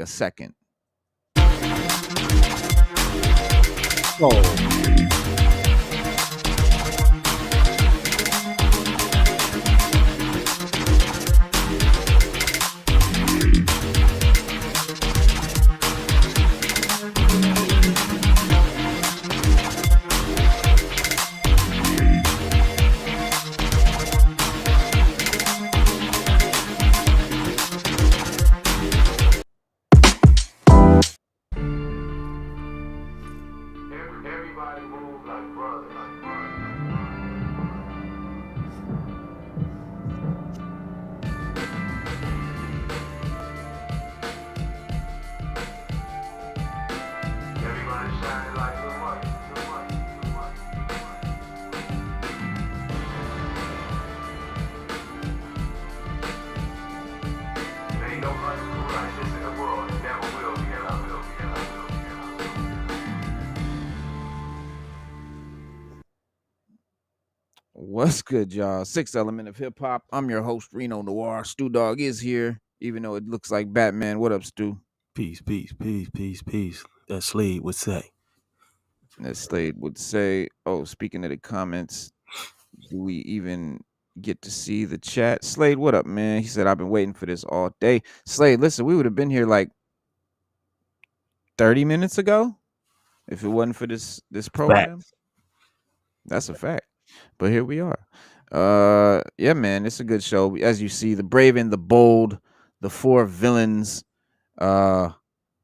a second. Oh. Everybody move like brothers. Everybody shine like the light. There ain't no high school like this in the world. It never will be. What's good, y'all? Sixth Element of Hip Hop. I'm your host, Reno Noir. Stu Dog is here, even though it looks like Batman. What up, Stu? Peace. That Slade would say. As Slade would say. Oh, speaking of the comments, do we even get to see the chat? Slade, what up, man? He said, I've been waiting for this all day. Slade, listen, we would have been here like 30 minutes ago if it wasn't for this program. Facts. That's a fact. But here we are. Yeah, man, it's a good show. As you see, the brave and the bold, the four villains. Yeah,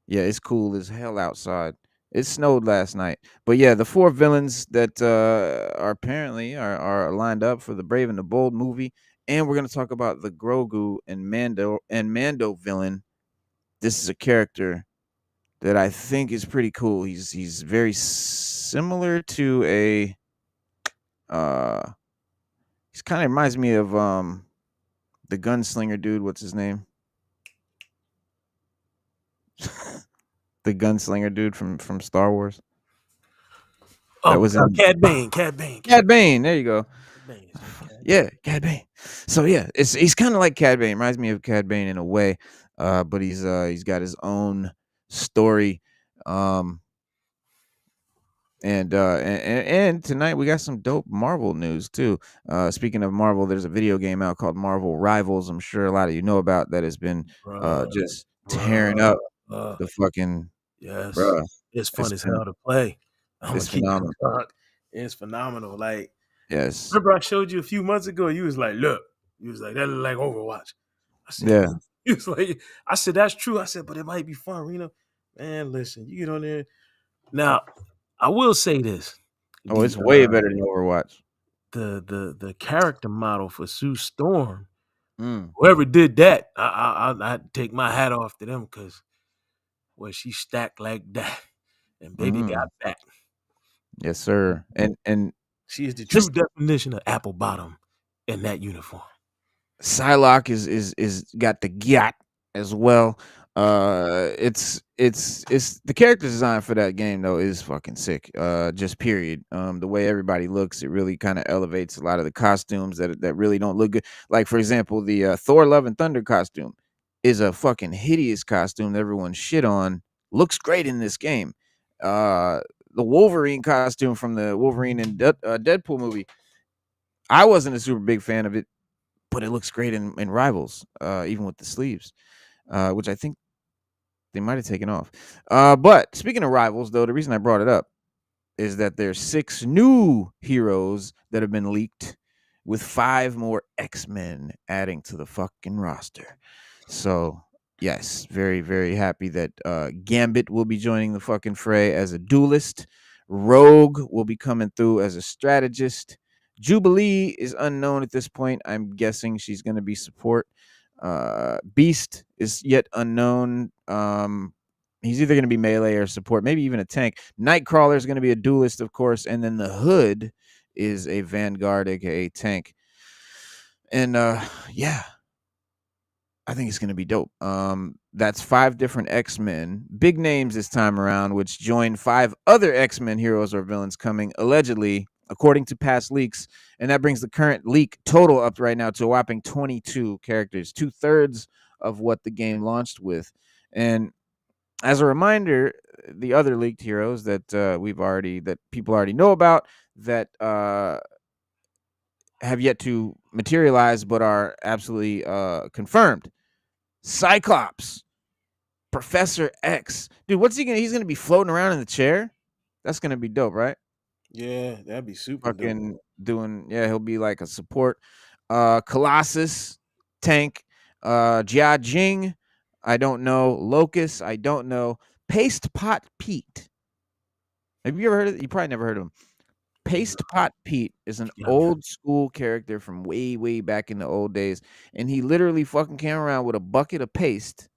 it's cool as hell outside. It snowed last night. But yeah, the four villains that are apparently are lined up for the Brave and the Bold movie. And we're gonna talk about the Grogu and Mando villain. This is a character that I think is pretty cool. He's very similar to a he's kind of reminds me of the gunslinger dude. What's his name? The gunslinger dude from Star Wars. That was Cad Bane. Cad Bane. There you go. Yeah, Cad Bane. So yeah, he's kind of like Cad Bane. Reminds me of Cad Bane in a way, but he's got his own story. And tonight we got some dope Marvel news too. Speaking of Marvel, there's a video game out called Marvel Rivals. I'm sure a lot of you know about that has been just tearing up the fucking. Yes, bruh. it's fun as hell to play. It's phenomenal. It's phenomenal. Like, yes. Remember I showed you a few months ago. You was like, "Look," you was like, "That look like Overwatch." I said, yeah. You was like, I said, "That's true." I said, "But it might be fun, Reno." Man, listen, you get on there. Now, I will say this. Oh, it's way better than Overwatch. The character model for Sue Storm. Whoever did that, I take my hat off to them because she stacked like that, and baby got back. Yes, sir. And she is the true definition of apple bottom in that uniform. Psylocke is got the gat as well. It's the character design for that game though is fucking sick. Just period. The way everybody looks, it really kind of elevates a lot of the costumes that really don't look good. Like for example, the Thor: Love and Thunder costume is a fucking hideous costume that everyone shit on. Looks great in this game. The Wolverine costume from the Wolverine and Deadpool movie, I wasn't a super big fan of it, but it looks great in Rivals, even with the sleeves, which I think they might have taken off. But speaking of Rivals, though, the reason I brought it up is that there's 6 new heroes that have been leaked, with 5 more X-Men adding to the fucking roster. So yes, very, very happy that Gambit will be joining the fucking fray as a duelist. Rogue will be coming through as a strategist. Jubilee is unknown at this point. I'm guessing she's going to be support. Beast is yet unknown. He's either going to be melee or support, maybe even a tank. Nightcrawler is going to be a duelist, of course, and then the Hood is a Vanguard, aka tank. And yeah, I think it's going to be dope. That's 5 different X-Men, big names this time around, which join 5 other X-Men heroes or villains coming allegedly, according to past leaks. And that brings the current leak total up right now to a whopping 22 characters, 2/3 of what the game launched with. And As a reminder, the other leaked heroes that that people already know about that have yet to materialize but are absolutely confirmed. Cyclops, Professor X. Dude, what's he gonna he's gonna be floating around in the chair? That's gonna be dope, right? Yeah, that'd be super dope. Fucking doing yeah, he'll be like a support. Colossus, Tank, Jia Jing, I don't know. Locust, I don't know. Paste Pot Pete. Have you ever heard of you probably never heard of him. No, Paste Pot Pete is an you haven't heard. old school character from way, way back in the old days, and he literally fucking came around with a bucket of paste,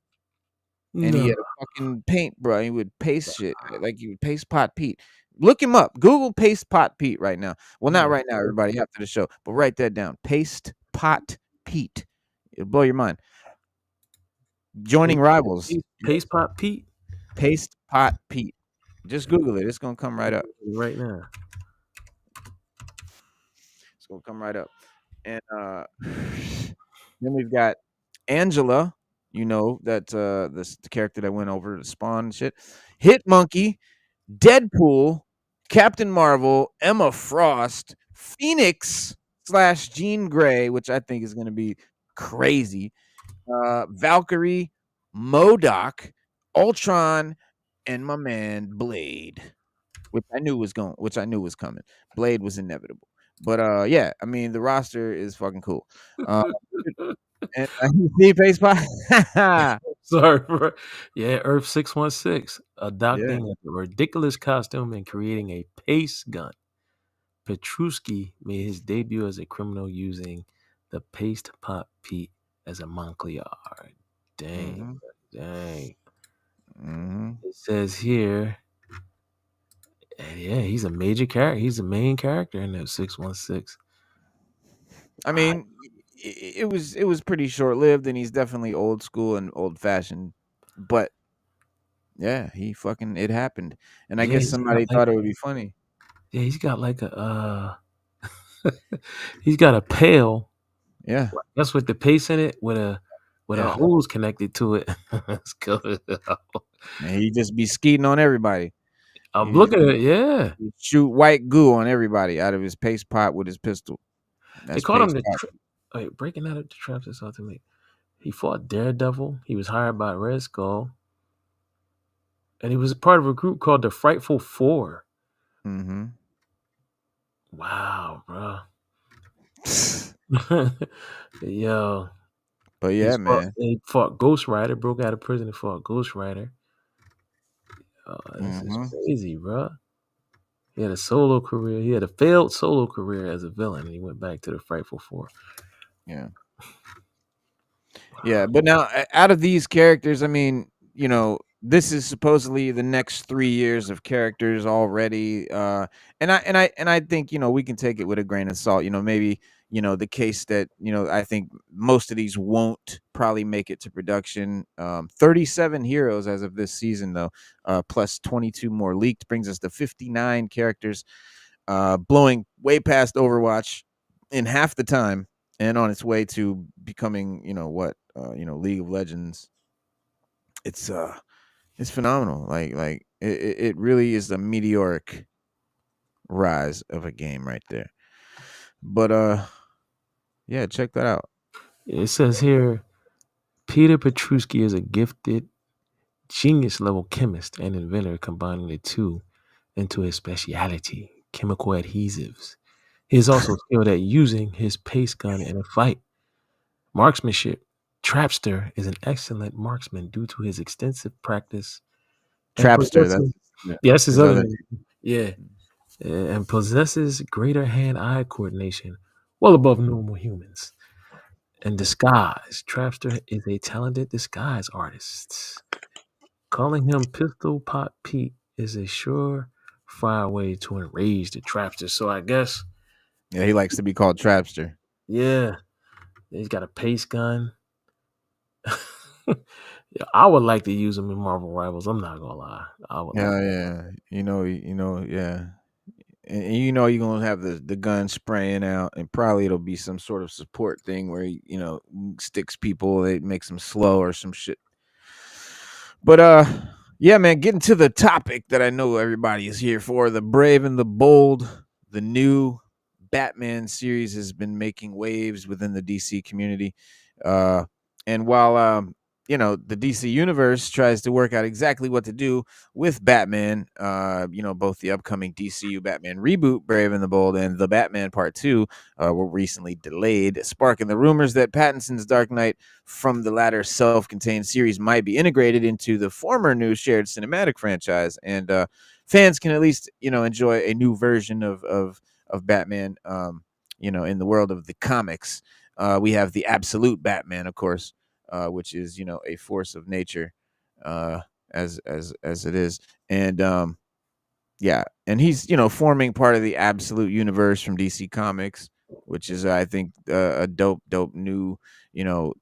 and he No, had a fucking paint, bro. He would paste shit like he would paste Pot Pete. Look him up. Google Paste Pot Pete right now. Well, not no. right now, everybody, after the show, but write that down. Paste Pot Pete. It'll blow your mind. Wait, Joining rivals. Paste Pot Pete Paste Pot Pete. Just Google it. It's gonna come right up. right now. It's gonna come right up. And then we've got Angela, you know, that this the character that went over to Spawn and shit. Hit Monkey, Deadpool, Captain Marvel, Emma Frost, Phoenix slash Jean Grey, which I think is gonna be crazy. Valkyrie, Modoc, Ultron, and my man Blade, which I knew was coming. Blade was inevitable. But yeah, I mean the roster is fucking cool. Uh, and you see face pie? Sorry, bro. Yeah, Earth 616 Yeah. adopting a ridiculous costume and creating a pace gun. Petruski made his debut as a criminal using the paste pot Pete as a Montclair. Dang, Mhm. dang. Mhm. It says here, yeah, he's a major character. He's the main character in that 616. I mean, it was pretty short lived, and he's definitely old school and old fashioned. But yeah, he fucking it happened, and I Yeah, guess somebody thought it would be funny. he's got like a he's got a pail. Yeah, That's with the paste in it with a yeah, hose connected to it. It's good. and he just be skeeting on everybody. I'm He just looking at it. Yeah, he'd shoot white goo on everybody out of his paste pot with his pistol. they That's called him paste the. pot. Wait, breaking out of the traps is ultimate. He fought Daredevil. He was hired by Red Skull, and he was a part of a group called the Frightful Four. Mhm. Wow, bro. Yo, But yeah, man. he fought Ghost Rider. Broke out of prison and fought Ghost Rider. Oh, this is Mhm. crazy, bro. He had a solo career. He had a failed solo career as a villain, and he went back to the Frightful Four. Yeah. Yeah, but now out of these characters, I mean, you know, this is supposedly the next 3 years of characters already, and I think, you know, we can take it with a grain of salt, you know, maybe, you know, the case that, you know, I think most of these won't probably make it to production. 37 heroes as of this season though, plus 22 more leaked brings us to 59 characters, blowing way past Overwatch in half the time and on its way to becoming, you know what, League of Legends. It's phenomenal. Like it really is a meteoric rise of a game right there. But yeah, check that out. It says here Peter Petruski is a gifted, genius level chemist and inventor, combining the two into his speciality chemical adhesives. He is also skilled at using his pace gun in a fight. Marksmanship. Trapster is an excellent marksman due to his extensive practice and Trapster, that's possesses. Yes, his his other other name. Yeah, and possesses greater hand-eye coordination, well above normal humans. And disguise. Trapster is a talented disguise artist. Calling him Pistol Pot Pete is a sure fire way to enrage the trapster. So I guess, yeah, he likes to be called Trapster. yeah, he's got a pace gun. Yeah, I would like to use him in Marvel Rivals. I'm not gonna lie. I would like. Yeah, yeah. Yeah. And you know you're gonna have the gun spraying out, and probably it'll be some sort of support thing where he, you know, sticks people, it makes them slow or some shit. But Yeah, man, getting to the topic that I know everybody is here for, the brave and the bold, the new Batman series has been making waves within the DC community. Uh, and while the DC universe tries to work out exactly what to do with Batman, both the upcoming DCU Batman reboot, Brave and the Bold, and the Batman Part 2 were recently delayed, sparking the rumors that Pattinson's Dark Knight from the latter self-contained series might be integrated into the former new shared cinematic franchise, and fans can at least enjoy a new version of Batman. In the world of the comics, we have the absolute Batman, of course, which is a force of nature, uh, as it is, and yeah, and he's forming part of the absolute universe from DC Comics, which is I think a dope new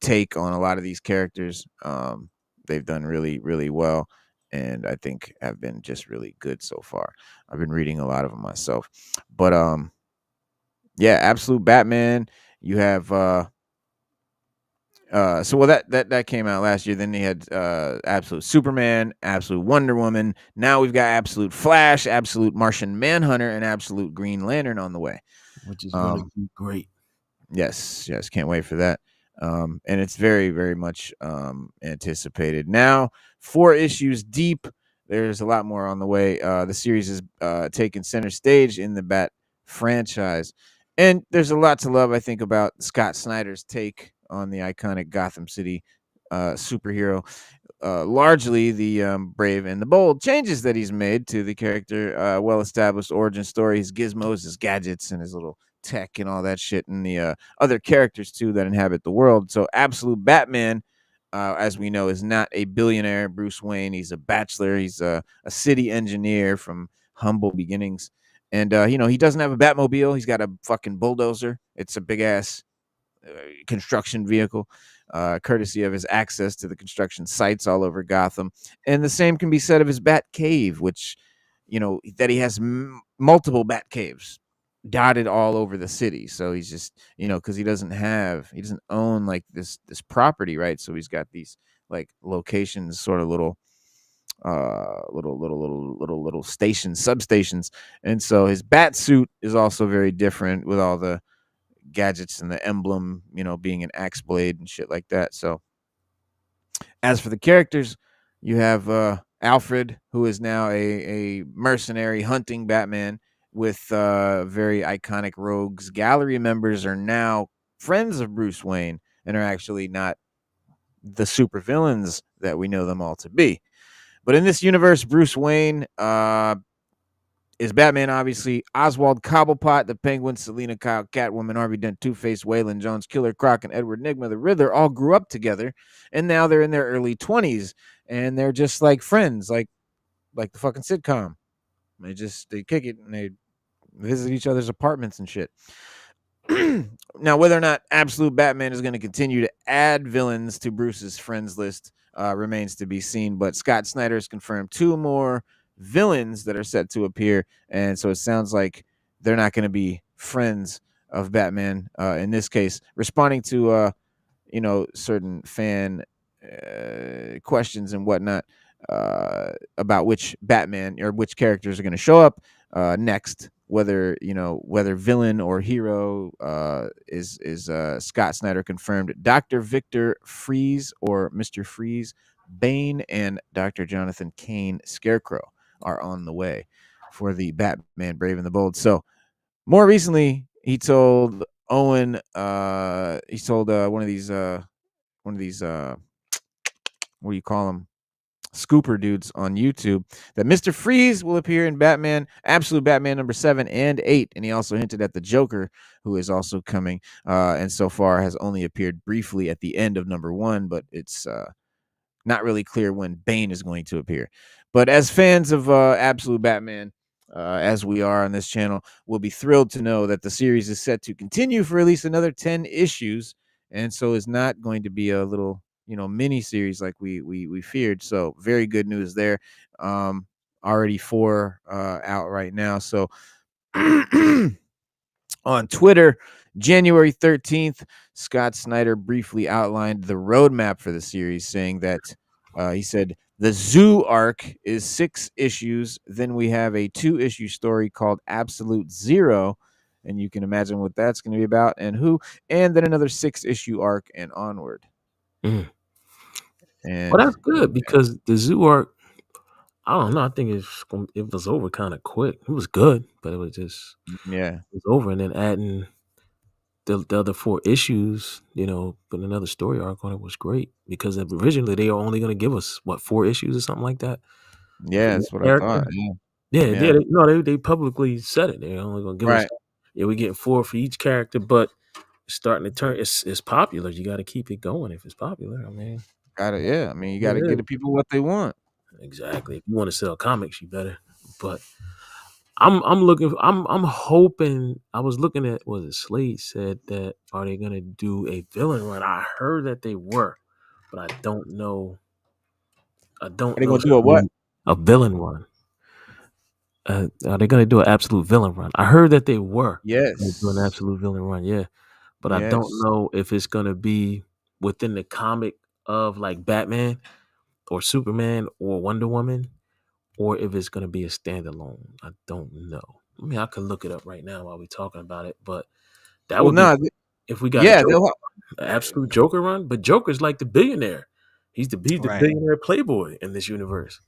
take on a lot of these characters. They've done really really well, and I think have been just really good so far. I've been reading a lot of them myself, but yeah, absolute Batman. You have so well that came out last year. Then they had absolute Superman, absolute Wonder Woman. Now we've got absolute Flash, absolute Martian Manhunter, and absolute Green Lantern on the way. which is going to Um, be great. yes, can't wait for that. And it's very very much anticipated. Now 4 issues deep. There's a lot more on the way. The series is taking center stage in the Bat franchise, and there's a lot to love. I think about Scott Snyder's take on the iconic Gotham City superhero. Largely the brave and the bold changes that he's made to the character, well-established origin story, his gizmos, his gadgets, and his little tech and all that shit, and the other characters too that inhabit the world. So, absolute Batman, as we know, is not a billionaire Bruce Wayne. He's a bachelor. He's a city engineer from humble beginnings, and he doesn't have a Batmobile. He's got a fucking bulldozer. It's a big ass construction vehicle, courtesy of his access to the construction sites all over Gotham. And the same can be said of his Bat Cave, which, that he has multiple Bat Caves dotted all over the city. So he's just, because he doesn't own like this property, right? So he's got these like locations, sort of little stations, substations, and so his bat suit is also very different with all the gadgets and the emblem, being an axe blade and shit like that. So as for the characters, you have Alfred, who is now a mercenary hunting Batman with very iconic rogues. Gallery members are now friends of Bruce Wayne and are actually not the supervillains that we know them all to be. But in this universe, Bruce Wayne is Batman, obviously. Oswald Cobblepot, the Penguin, Selena Kyle, Catwoman, Harvey Dent, Two-Face, Waylon Jones, Killer Croc, and Edward Nigma, the Riddler, all grew up together, and now they're in their early 20s, and they're just like friends, like the fucking sitcom. They kick it and they visit each other's apartments and shit. Now, whether or not Absolute Batman is going to continue to add villains to Bruce's friends list remains to be seen. But Scott Snyder has confirmed 2 more villains that are set to appear, and so it sounds like they're not going to be friends of Batman in this case. Responding to certain fan questions and whatnot about which Batman or which characters are going to show up next, whether villain or hero, is Scott Snyder confirmed Dr. Victor Freeze or Mr. Freeze, Bane, and Dr. Jonathan Kane Scarecrow are on the way for the Batman Brave and the Bold. So more recently, he told Owen, one of these what do you call them, scooper dudes on YouTube, that Mr. Freeze will appear in Batman, Absolute Batman number 7 and 8. And he also hinted at the Joker, who is also coming, and so far has only appeared briefly at the end of number 1, but it's not really clear when Bane is going to appear. But as fans of Absolute Batman, as we are on this channel, we'll be thrilled to know that the series is set to continue for at least another 10 issues, and so is not going to be a little mini series like we feared. So very good news there. Already 4 out right now. So on Twitter, January 13th, Scott Snyder briefly outlined the roadmap for the series, saying that He said the Zoo arc is 6 issues. Then we have a 2 issue story called Absolute Zero, and you can imagine what that's going to be about and who. And then another 6 issue arc and onward. Mm. Well, And that's good because the Zoo arc, I don't know. I think it was over kind of quick. It was good, but yeah, it was over, and then adding the other 4 issues, putting another story arc on it was great because originally they were only going to give us 4 issues or something like that for yeah, each that's what I character. thought. Yeah, Yeah, yeah, yeah. They publicly said it. They're only going to give us. right. Yeah, we're getting 4 for each character, but it's starting to turn. It's popular. You got to keep it going if it's popular. I mean, Got it. Yeah, I mean, you got to yeah, give the people what they want. exactly. If you want to sell comics, you better. But I'm hoping. I was looking at, was it Slade said that, are they gonna do a villain run? I heard that they were, but I don't know. I Are don't they know gonna do a what? a villain run. Are they gonna do an absolute villain run? I heard that they were gonna do an Yes, absolute villain run, yeah. But I don't yes. know if it's gonna be within the comic of like Batman or Superman or Wonder Woman, or if it's gonna be a standalone. I don't know. I mean, I could look it up right now while we're talking about it, but that Well, would be no, if we got a yeah, Joker, they'll an absolute Joker run. But Joker's like the billionaire. He's the right. billionaire playboy in this universe.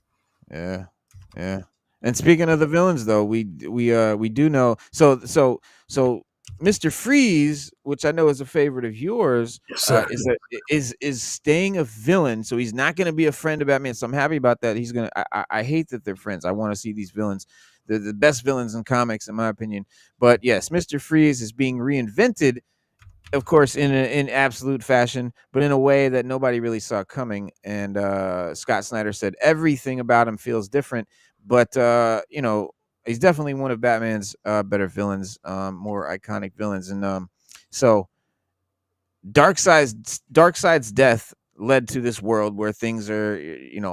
Yeah, yeah. And speaking of the villains, though, we do know. So Mr. Freeze, which I know is a favorite of yours, Yes, sir. is staying a villain. So he's not going to be a friend of Batman. So I'm happy about that. He's gonna. I hate that they're friends. I want to see these villains. They're the best villains in comics, in my opinion. But yes, Mr. Freeze is being reinvented, of course, in absolute fashion, but in a way that nobody really saw coming. And Scott Snyder said everything about him feels different, but he's definitely one of Batman's better villains, more iconic villains. And so Darkseid's death led to this world where things are,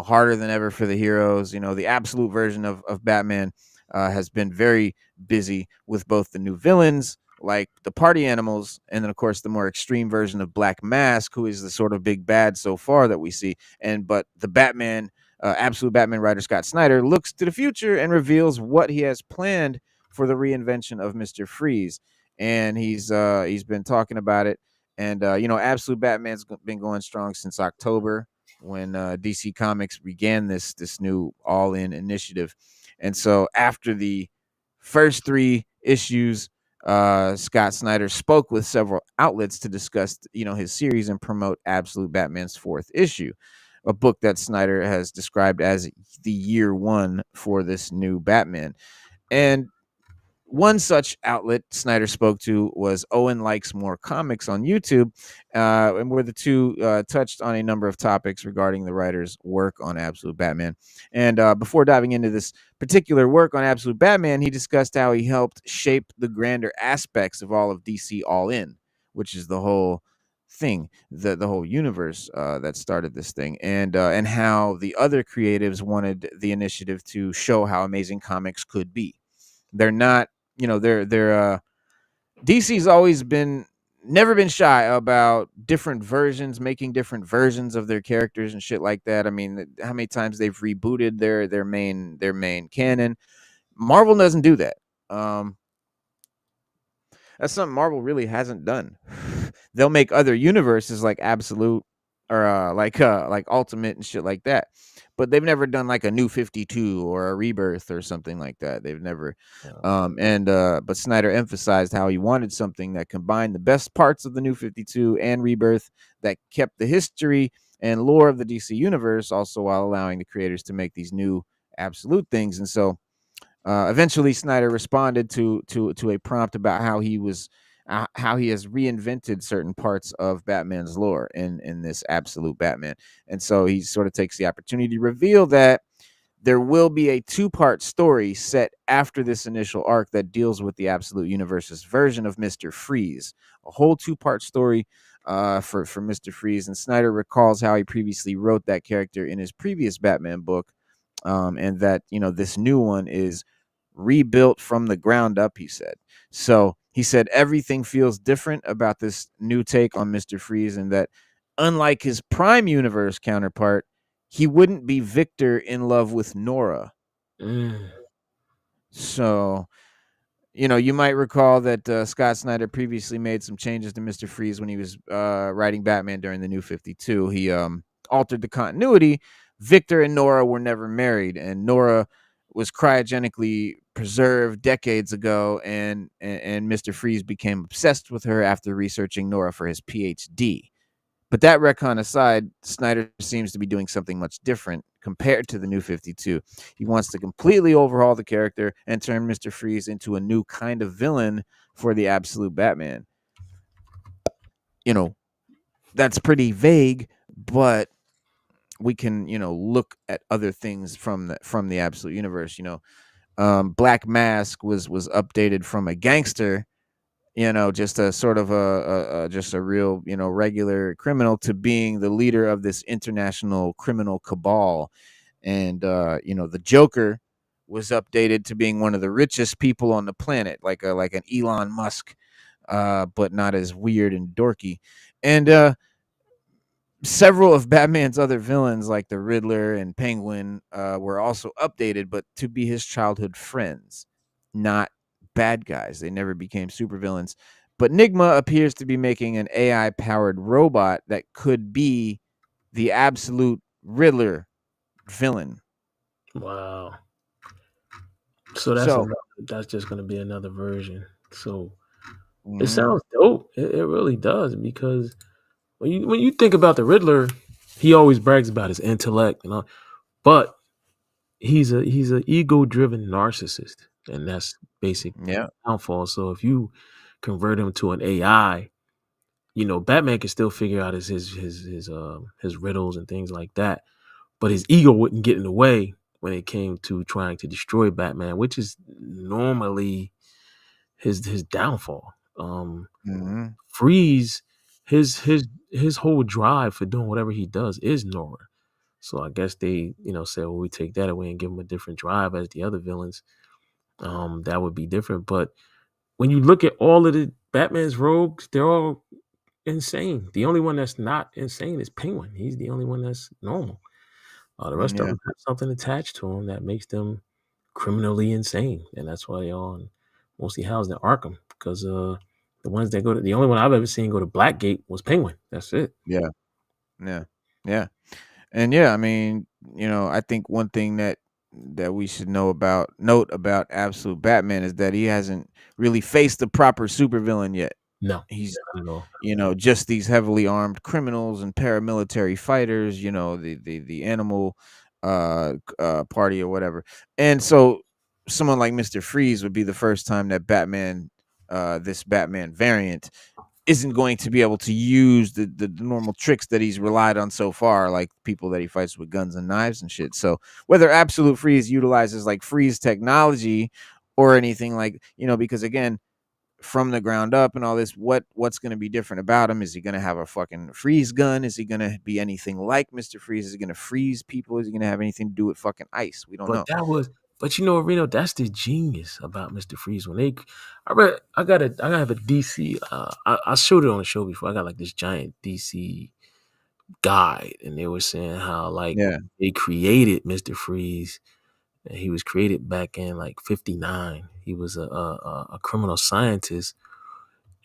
harder than ever for the heroes. The absolute version of Batman has been very busy with both the new villains like the party animals, and then of course the more extreme version of Black Mask, who is the sort of big bad so far that we see. And but the Batman, absolute Batman writer Scott Snyder looks to the future and reveals what he has planned for the reinvention of Mr. Freeze. And he's been talking about it. And Absolute Batman's been going strong since October, when DC Comics began this new all in initiative. And so after the first 3 issues, Scott Snyder spoke with several outlets to discuss his series and promote Absolute Batman's 4th issue, a book that Snyder has described as the year 1 for this new Batman. And one such outlet Snyder spoke to was Owen Likes More Comics on YouTube, and where the two touched on a number of topics regarding the writer's work on Absolute Batman. And before diving into this particular work on Absolute Batman, he discussed how he helped shape the grander aspects of all of DC All In, which is the whole thing, the whole universe that started this thing, and how the other creatives wanted the initiative to show how amazing comics could be. They're not, they're DC's always been never been shy about different versions, making different versions of their characters and shit like that. I mean, how many times they've rebooted their main canon. Marvel doesn't do that. Um, that's something Marvel really hasn't done. They'll make other universes like Absolute or like Ultimate and shit like that. But they've never done like a New 52 or a Rebirth or something like that. They've never and but Snyder emphasized how he wanted something that combined the best parts of the New 52 and Rebirth, that kept the history and lore of the DC universe, also while allowing the creators to make these new absolute things. And so eventually, Snyder responded to a prompt about how he has reinvented certain parts of Batman's lore in this Absolute Batman, and so he sort of takes the opportunity to reveal that there will be a 2-part story set after this initial arc that deals with the Absolute Universe's version of Mister Freeze, a whole 2-part story for Mister Freeze. And Snyder recalls how he previously wrote that character in his previous Batman book, and that this new one is rebuilt from the ground up, he said. So he said everything feels different about this new take on Mr. Freeze, and that unlike his Prime Universe counterpart, he wouldn't be Victor in love with Nora. Mm. So, you might recall that Scott Snyder previously made some changes to Mr. Freeze when he was writing Batman during the New 52. He altered the continuity. Victor and Nora were never married, and Nora was cryogenically preserved decades ago, and Mr. Freeze became obsessed with her after researching Nora for his PhD. But that retcon aside, Snyder seems to be doing something much different compared to the New 52. He wants to completely overhaul the character and turn Mr. Freeze into a new kind of villain for the absolute Batman. That's pretty vague, but we can, look at other things from the absolute universe. Black Mask was updated from a gangster, just a sort of just a real, regular criminal, to being the leader of this international criminal cabal. And the Joker was updated to being one of the richest people on the planet, like an Elon Musk, but not as weird and dorky. And several of Batman's other villains, like the Riddler and Penguin, were also updated, but to be his childhood friends, not bad guys. They never became supervillains. But Nigma appears to be making an AI-powered robot that could be the absolute Riddler villain. Wow. So So, that's just going to be another version. So it mhm, sounds dope. It really does, because when you think about the Riddler, he always brags about his intellect and all, but he's a ego driven narcissist, and that's basic yeah, downfall. So if you convert him to an AI, Batman can still figure out his riddles and things like that, but his ego wouldn't get in the way when it came to trying to destroy Batman, which is normally his downfall. mhm, Freeze, his whole drive for doing whatever he does is Nora. So I guess they, say, well, we take that away and give him a different drive as the other villains. That would be different. But when you look at all of the Batman's rogues, they're all insane. The only one that's not insane is Penguin. He's the only one that's normal. The rest of yeah, them have something attached to them that makes them criminally insane, and that's why they all mostly housed in Arkham. Because the only one I've ever seen go to Blackgate was Penguin. That's it. yeah, yeah, yeah. And yeah, I mean, I think one thing that we should note about Absolute Batman is that he hasn't really faced the proper supervillain yet. No, He's, not at all. just these heavily armed criminals and paramilitary fighters, the animal party or whatever. And so someone like Mr. Freeze would be the first time that this Batman variant isn't going to be able to use the normal tricks that he's relied on so far, like people that he fights with guns and knives and shit. So whether Absolute Freeze utilizes like freeze technology or anything, like, because again, from the ground up and all this, what's going to be different about him? Is he going to have a fucking freeze gun? Is he going to be anything like Mr. Freeze? Is he going to freeze people? Is he going to have anything to do with fucking ice? We don't But know. but Reno, that's the genius about Mr. Freeze. I have a DC. I showed it on the show before. I got like this giant DC guide, and they were saying how like Yeah, they created Mr. Freeze. And he was created back in like '59. He was a criminal scientist,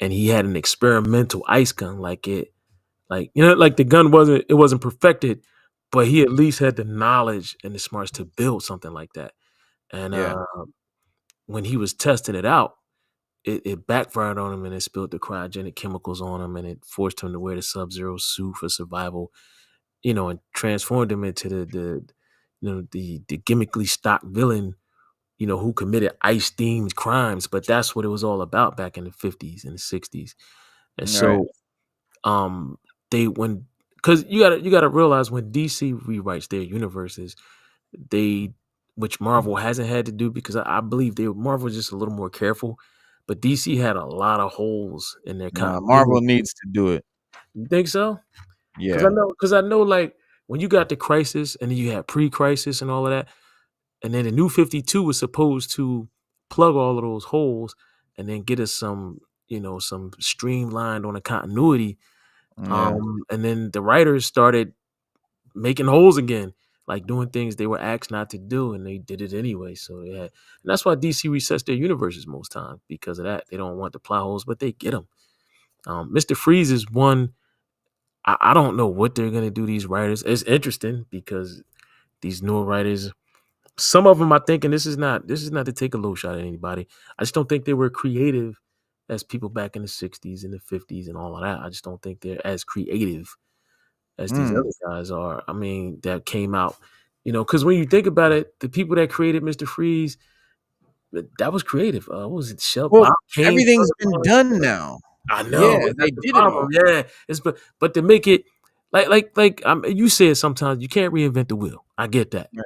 and he had an experimental ice gun. Like the gun wasn't perfected, but he at least had the knowledge and the smarts to build something like that. And yeah, when he was testing it out, it backfired on him, and it spilled the cryogenic chemicals on him, and it forced him to wear the Sub-Zero suit for survival. And transformed him into the gimmickly stock villain, who committed ice themed crimes. But that's what it was all about back in the '50s and the '60s. And right. so, they when because you gotta realize, when DC rewrites their universes, they which Marvel hasn't had to do, because I believe Marvel was just a little more careful, but DC had a lot of holes in their Nah, continuity. Marvel needs to do it. You think so? Because I Yeah, know, because I know, like when you got the Crisis, and then you had pre-Crisis and all of that, and then the New 52 was supposed to plug all of those holes and then get us some streamlined on a continuity. yeah, And then the writers started making holes again, like doing things they were asked not to do, and they did it anyway. So yeah, and that's why DC resets their universes most times because of that. They don't want the plot holes, but they get them. Mr. Freeze is one. I don't know what they're gonna do. These writers, it's interesting because these newer writers, some of them are thinking this is not to take a low shot at anybody. I just don't think they were creative as people back in the 60s and the 50s and all of that. I just don't think they're as creative as these Mm. other guys are. I mean, that came out, because when you think about it, the people that created Mr. Freeze, that was creative. What was it? Shell Well, Bob Kane. everything's been done now. I Yeah, know, but they that's the did it problem. all. Yeah, it's but to make it like you said, sometimes you can't reinvent the wheel. I get that, Right.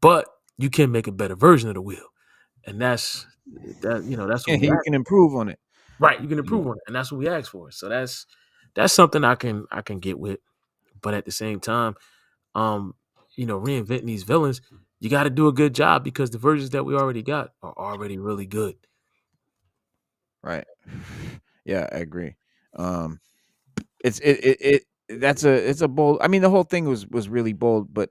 but you can make a better version of the wheel, and that's what Yeah, we you ask. can improve on it. Right, you can Yeah. improve on it, and that's what we ask for. So that's something I can get with, but at the same time, um, reinventing these villains, you got to do a good job because the versions that we already got are already really good. Right. Yeah, I agree. Um, it that's it's a bold. I mean, the whole thing was really bold, but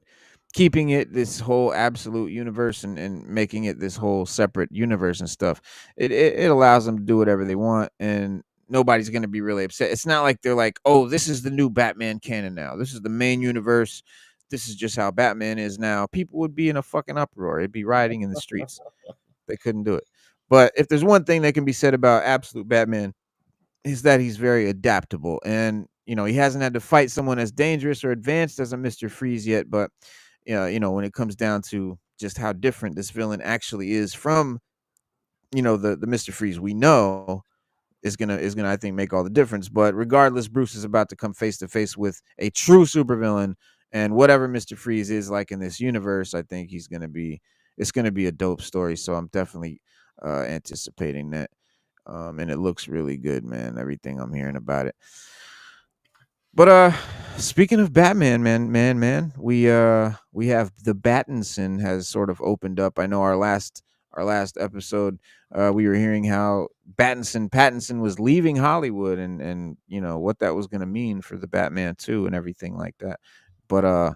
keeping it this whole absolute universe and making it this whole separate universe and stuff, it allows them to do whatever they want, and nobody's gonna be really upset. It's not like they're like, oh, this is the new Batman canon now. This is the main universe. This is just how Batman is now. People would be in a fucking uproar. It'd be rioting in the streets. They couldn't do it. But if there's one thing that can be said about absolute Batman is that he's very adaptable, and he hasn't had to fight someone as dangerous or advanced as a Mr. Freeze yet, but when it comes down to just how different this villain actually is from the Mr. Freeze we know is gonna I think make all the difference. But regardless, Bruce is about to come face to face with a true supervillain, and whatever Mr. Freeze is like in this universe, I think it's gonna be a dope story. So I'm definitely anticipating that. And it looks really good, man. Everything I'm hearing about it. But speaking of Batman, man, we have the Battinson has sort of opened up. I know our last episode, we were hearing how Pattinson was leaving Hollywood, and what that was going to mean for the Batman too, and everything like that. But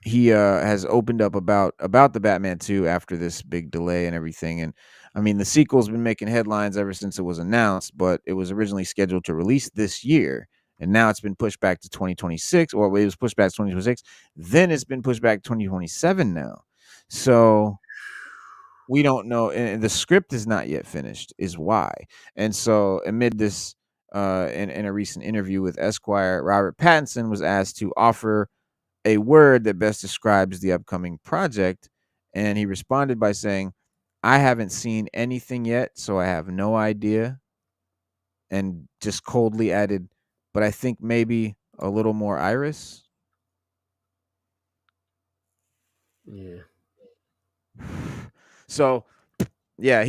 he has opened up about the Batman 2 after this big delay and everything. And I mean, the sequel's been making headlines ever since it was announced, but it was originally scheduled to release this year, and now it's been pushed back to 2026, or it was pushed back to 2026. Then it's been pushed back to 2027 now. So we don't know, and the script is not yet finished, is why. And so amid this, in a recent interview with Esquire, Robert Pattinson was asked to offer a word that best describes the upcoming project. And he responded by saying, I haven't seen anything yet, so I have no idea. And just coldly added, but I think maybe a little more Iris. Yeah. So, yeah,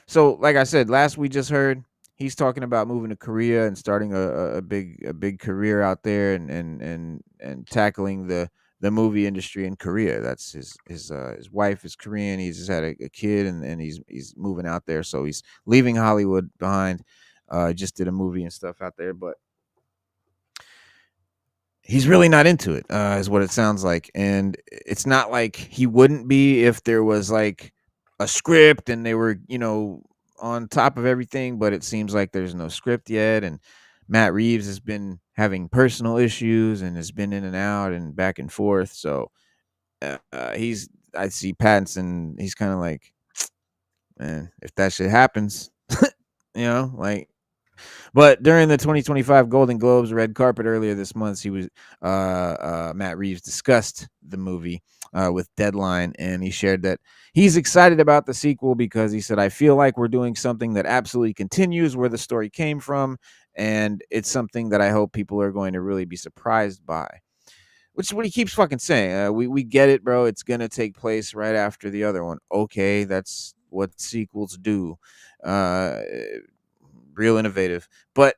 so like I said, last we just heard, he's talking about moving to Korea and starting a big career out there, and tackling the movie industry in Korea. That's his wife is Korean. He's just had a kid, and he's moving out there. So he's leaving Hollywood behind. Just did a movie and stuff out there, but he's really not into it, is what it sounds like. And it's not like he wouldn't be if there was like a script and they were, on top of everything, but it seems like there's no script yet. And Matt Reeves has been having personal issues and has been in and out and back and forth. So I see Pattinson, he's kind of like, man, if that shit happens, like, but during the 2025 Golden Globes red carpet earlier this month, Matt Reeves discussed the movie with Deadline, and he shared that he's excited about the sequel because he said, "I feel like we're doing something that absolutely continues where the story came from, and it's something that I hope people are going to really be surprised by." Which is what he keeps fucking saying. We get it, bro. It's gonna take place right after the other one. Okay, that's what sequels do. Uh, Real innovative. But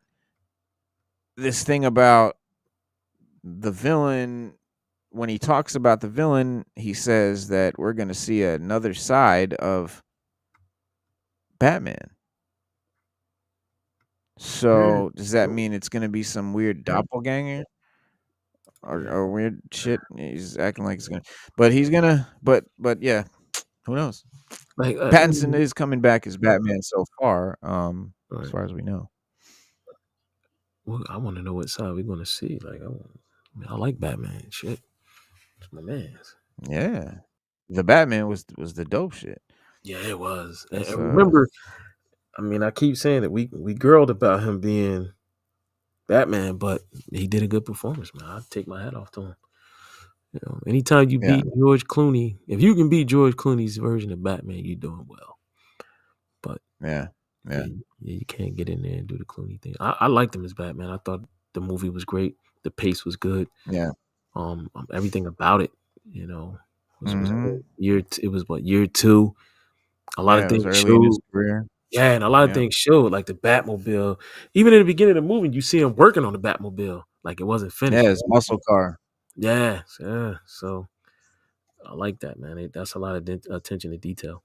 this thing about the villain, when he talks about the villain, he says that we're going to see another side of Batman. Hmm. So does that mean it's going to be some weird doppelganger? Yeah. or weird shit. He's acting like he's gonna, but he's gonna, but yeah, who knows? Like, Pattinson is coming back as Batman so far, as right. far as we know. Well, I want to know what side we're gonna see. Like, I like Batman. Shit, it's my man's. Yeah, the Batman was the dope shit. Yeah, it was. That's And remember, I mean, I keep saying that we girled about him being Batman, but he did a good performance, man. I take my hat off to him. You know, anytime you yeah, beat George Clooney, if you can beat George Clooney's version of Batman, you're doing well. But yeah, yeah, yeah, you can't get in there and do the Clooney thing. I liked him as Batman. I thought the movie was great. The pace was good. yeah. Everything about it, you know, was good. Hmm. It was what, year two. A lot of Yeah, it was things early in his showed. career. Yeah, and a lot of Yeah, things showed, like the Batmobile. Even in the beginning of the movie, you see him working on the Batmobile, like it wasn't yeah, finished. his muscle car. Yeah, yeah. So I like that, man. That's a lot of attention to detail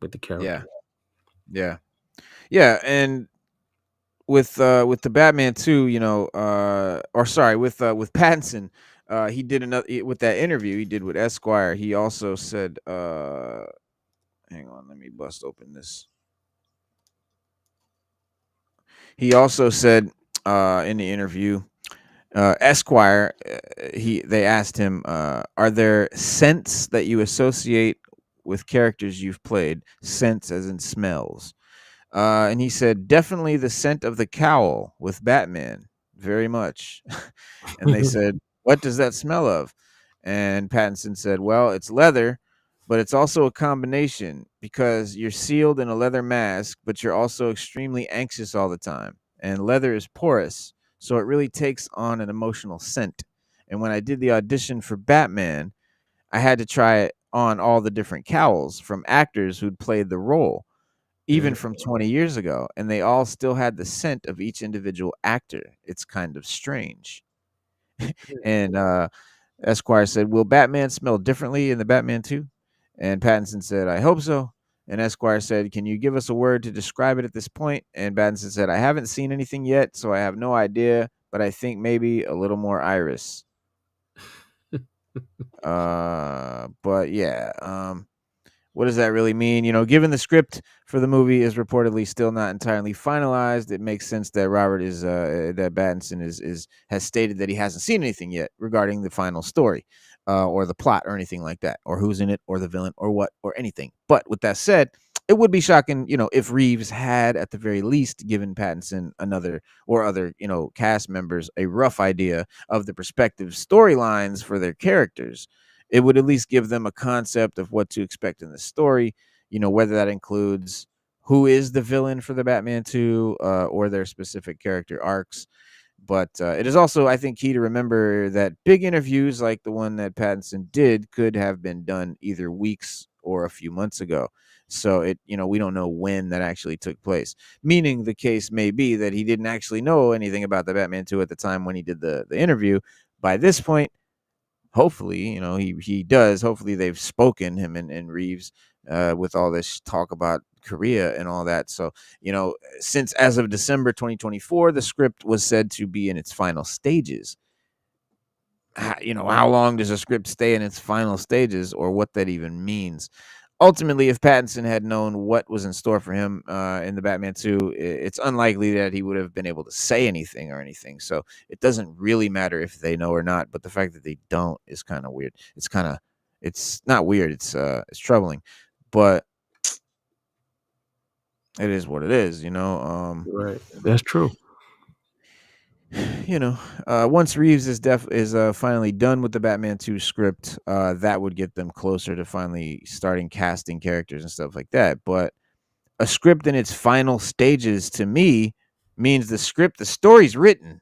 with the Yeah, character. yeah, yeah, and with the Batman too, you know, or sorry, with Pattinson, he did another with that interview he did with Esquire. He also said, hang on, let me bust open this. He also said in the interview, Esquire, they asked him, "Are there scents that you associate with characters you've played? Scents as in smells." And he said, "Definitely the scent of the cowl with Batman, very much." And they said, "What does that smell of?" And Pattinson said, "Well, it's leather, but it's also a combination because you're sealed in a leather mask, but you're also extremely anxious all the time. And leather is porous, so it really takes on an emotional scent. And when I did the audition for Batman, I had to try on all the different cowls from actors who'd played the role, even Yeah. from 20 years ago, and they all still had the scent of each individual actor. It's kind of strange." And Esquire said, "Will Batman smell differently in the Batman 2?" And Pattinson said, "I hope so." And Esquire said, "Can you give us a word to describe it at this point?" And Pattinson said, "I haven't seen anything yet, so I have no idea, but I think maybe a little more iris." But yeah, what does that really mean? You know, given the script for the movie is reportedly still not entirely finalized, it makes sense that that Battinson is has stated that he hasn't seen anything yet regarding the final story, or the plot, or anything like that, or who's in it, or the villain, or what, or anything. But with that said, it would be shocking, you know, if Reeves had at the very least given Pattinson another or other, you know, cast members a rough idea of the prospective storylines for their characters. It would at least give them a concept of what to expect in the story, you know, whether that includes who is the villain for the Batman 2, or their specific character arcs. But it is also, I think, key to remember that big interviews like the one that Pattinson did could have been done either weeks or a few months ago. So you know, we don't know when that actually took place. Meaning the case may be that he didn't actually know anything about the Batman 2 at the time when he did the interview. By this point, hopefully, you know, he does. Hopefully, they've spoken, him and Reeves, with all this talk about Korea and all that. So, you know, since as of December 2024, the script was said to be in its final stages. You know, how long does a script stay in its final stages, or what that even means? Ultimately, if Pattinson had known what was in store for him in the Batman 2, it's unlikely that he would have been able to say anything or anything. So it doesn't really matter if they know or not. But the fact that they don't is kind of weird. It's not weird. It's troubling, but it is what it is. You know. Right. That's true. You know, once Reeves is finally done with the Batman 2 script, that would get them closer to finally starting casting characters and stuff like that. But a script in its final stages to me means the story's written.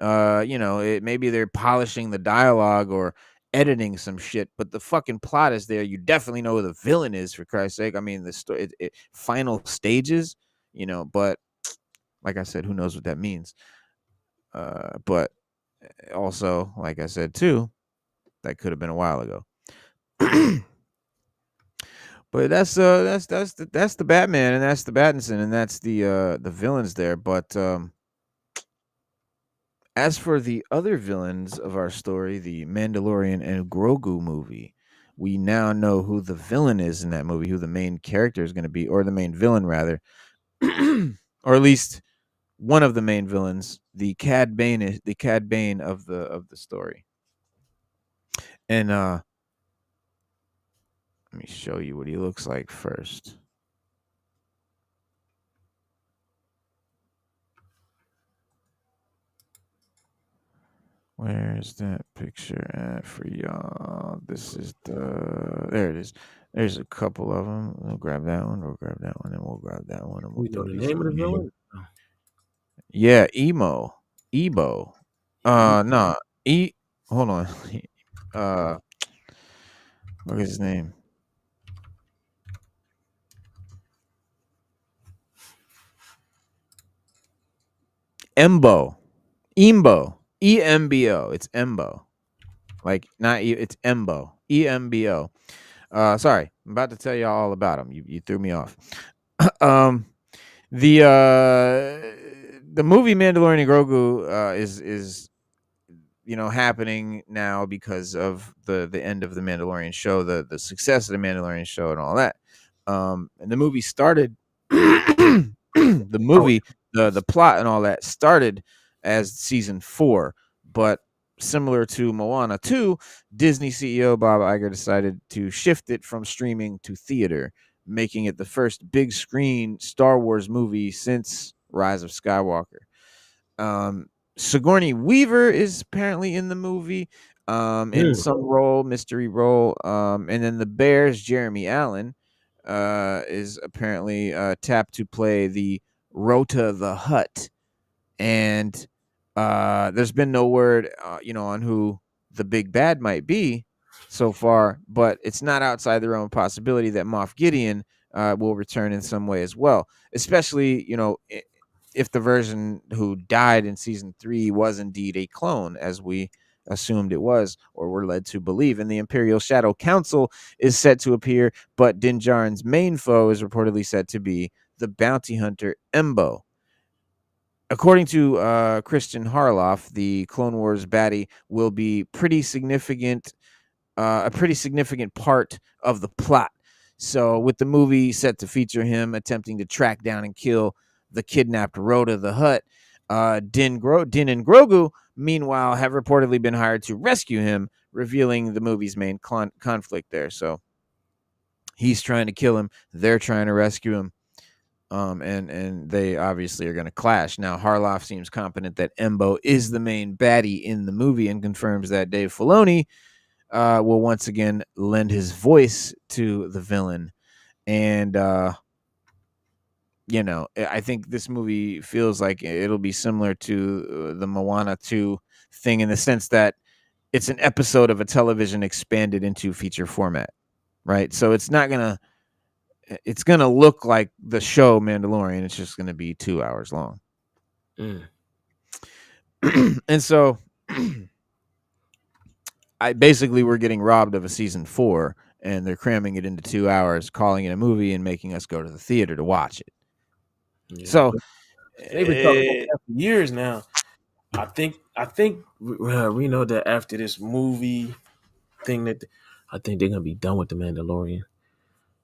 You know, maybe they're polishing the dialogue or editing some shit, but the fucking plot is there. You definitely know who the villain is, for Christ's sake. I mean, the story, final stages, you know, but like I said, who knows what that means? But also, like I said too, that could have been a while ago. But that's the Batman, and that's the Battinson, and that's the villains there. But As for the other villains of our story, the Mandalorian and Grogu movie, we now know who the villain is in that movie, who the main character is going to be, or the main villain rather, or at least one of the main villains, the Cad Bane, is the Cad Bane of the story. And let me show you what he looks like first. Where's that picture at for y'all? This is there it is. There's a couple of them. We'll grab that one. We'll grab that one, and we'll grab that one, and we'll We know throw the these name in of the here. villain. Yeah, Ebo. E- No, Hold on. uh, what is his name? Embo. Embo. It's Embo. Like not it's Embo. Embo. Sorry, I'm about to tell y'all all about him. You threw me off. um, the movie Mandalorian and Grogu is happening now because of the end of the Mandalorian show, the success of the Mandalorian show, and all that. And the movie started. The Oh, movie, the plot and all that started as season 4, but similar to Moana 2, Disney CEO Bob Iger decided to shift it from streaming to theater, making it the first big screen Star Wars movie since Rise of Skywalker. Um, Sigourney Weaver is apparently in the movie, in mm, some role, mystery role. And then the Bears, Jeremy Allen, is apparently tapped to play the Rota the Hutt, and there's been no word, on who the big bad might be so far, but it's not outside the realm of possibility that Moff Gideon will return in some way as well, especially if the version who died in season 3 was indeed a clone, as we assumed it was or were led to believe. And the Imperial Shadow Council is set to appear, but Din Djarin's main foe is reportedly said to be the bounty hunter Embo. According to Christian Harloff, the Clone Wars baddie will be a pretty significant part of the plot. So, with the movie set to feature him attempting to track down and kill the kidnapped Rhoda the Hutt, Din and Grogu, meanwhile, have reportedly been hired to rescue him, revealing the movie's main conflict there. So, he's trying to kill him, they're trying to rescue him. And they obviously are going to clash. Now, Harloff seems confident that Embo is the main baddie in the movie and confirms that Dave Filoni will once again lend his voice to the villain. And, I think this movie feels like it'll be similar to the Moana 2 thing in the sense that it's an episode of a television expanded into feature format, right? So it's gonna look like the show Mandalorian. It's just gonna be 2 hours long. mm. And so we're getting robbed of a season 4, and they're cramming it into 2 hours, calling it a movie and making us go to the theater to watch it. Yeah, So but they've been talking about that for years now. I think we know that after this movie thing I think they're gonna be done with the Mandalorian. I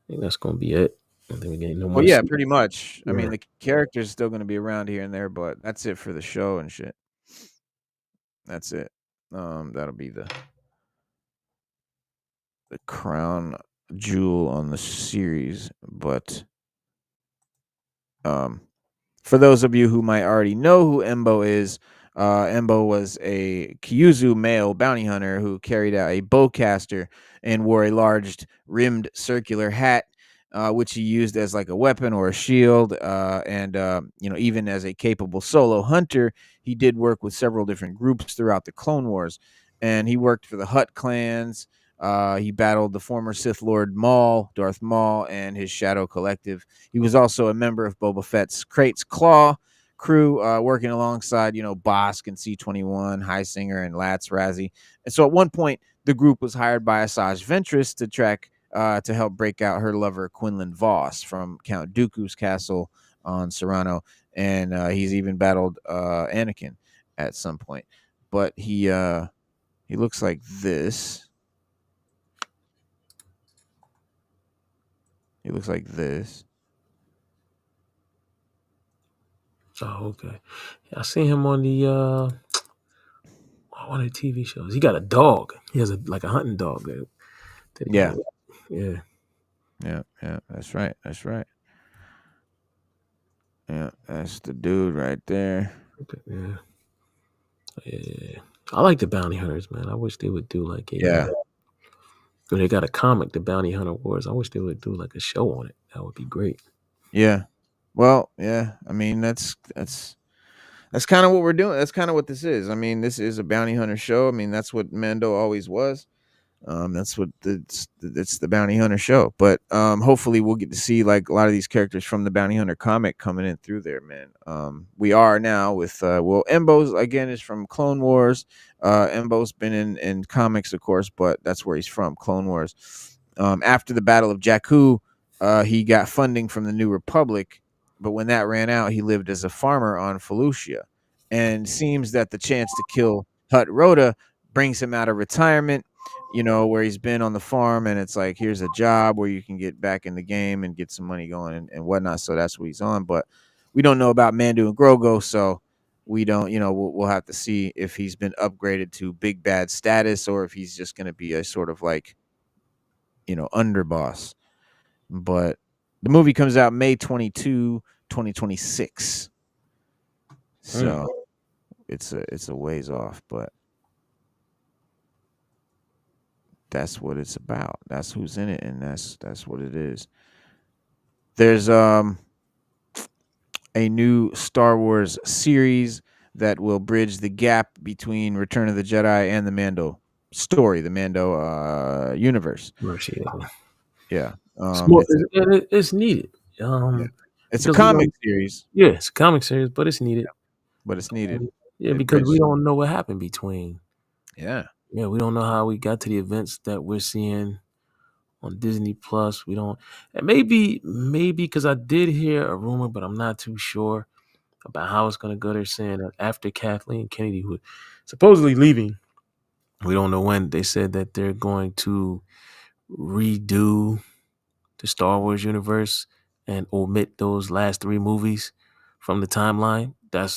think that's gonna be it. I think we're getting no well, more. yeah, pretty much. I Yeah. mean, the character's still gonna be around here and there, but that's it for the show and shit. That's it. That'll be the crown jewel on the series, but um for those of you who might already know who Embo is, Embo was a Kyuzu male bounty hunter who carried out a bowcaster and wore a large rimmed circular hat, which he used as like a weapon or a shield. And even as a capable solo hunter, he did work with several different groups throughout the Clone Wars, and he worked for the Hutt clans. He battled the former Sith Lord Maul, Darth Maul, and his Shadow Collective. He was also a member of Boba Fett's Crate's Claw crew, working alongside, Bosk and C-21, Highsinger, and Lats Razzie. And so at one point, the group was hired by Asajj Ventress to help break out her lover, Quinlan Voss, from Count Dooku's castle on Serrano. And he's even battled Anakin. at some point. But he looks like this. He looks like this. Oh, okay. I seen him on the one of the TV shows. He got a dog. He has a hunting dog that he Yeah, got. Yeah. yeah, yeah. That's right. That's right. Yeah, that's the dude right there. Okay, yeah. Yeah. I like the bounty hunters, man. I wish they would do like a Yeah, they got a comic, the Bounty Hunter Wars. I wish they would do like a show on it. That would be great. yeah. Well, yeah. I mean, that's kind of what we're doing. That's kind of what this is. I mean, this is a bounty hunter show. I mean, that's what Mando always was. That's what it's the bounty hunter show. But hopefully we'll get to see like a lot of these characters from the bounty hunter comic coming in through there, man. We are now with well, Embo's again is from Clone Wars. Embo's been in comics, of course, but that's where he's from, Clone Wars. After the Battle of Jakku, he got funding from the New Republic, but when that ran out, he lived as a farmer on Felucia, and seems that the chance to kill Hut Rhoda brings him out of retirement, where he's been on the farm, and it's like, here's a job where you can get back in the game and get some money going and whatnot. So that's what he's on. But we don't know about Mando and Grogu, so we don't, we'll have to see if he's been upgraded to big bad status or if he's just going to be a sort of like, underboss. But the movie comes out May 22, 2026. So it's a ways off, but that's what it's about. That's who's in it, and that's what it is. There's a new Star Wars series that will bridge the gap between Return of the Jedi and the Mando story, the Mando universe. Mercy. Yeah. It's more. It's a, It's needed. yeah. It's a Because we comic don't. series, Yeah, it's a comic series, but it's needed. but it's needed. Yeah, It because we bridges. don't know what happened between. Yeah. Yeah, we don't know how we got to the events that we're seeing on Disney Plus. We don't, and maybe because I did hear a rumor, but I'm not too sure about how it's going to go. They're saying that after Kathleen Kennedy, who supposedly leaving, we don't know when. They said that they're going to redo the Star Wars universe and omit those last three movies from the timeline. I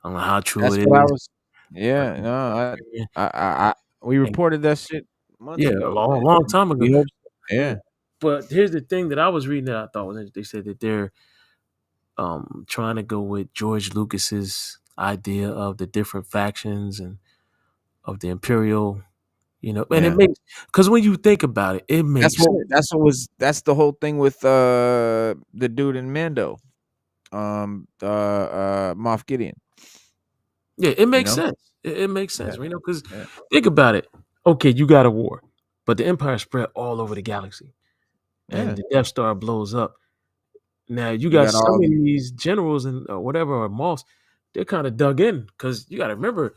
don't know how true That's it what I is. was. Yeah, no, Yeah, we and reported that shit months yeah, a ago, long, man. long time ago. We hope so. Yeah. Yeah, But here's the thing that I was reading that I thought was interesting. They said that they're trying to go with George Lucas's idea of the different factions and of the Imperial, and it yeah. makes because when you think about it, it makes sense. That's the whole thing with the dude in Mando, Moff Gideon. Yeah, it You makes know. sense. It makes Yeah, sense, because yeah, think about it. Okay, you got a war, but the Empire spread all over the galaxy, and yeah. the Death Star blows up. Now you You got got some all of these. these generals and whatever or Moss, they're kind of dug in because you got to remember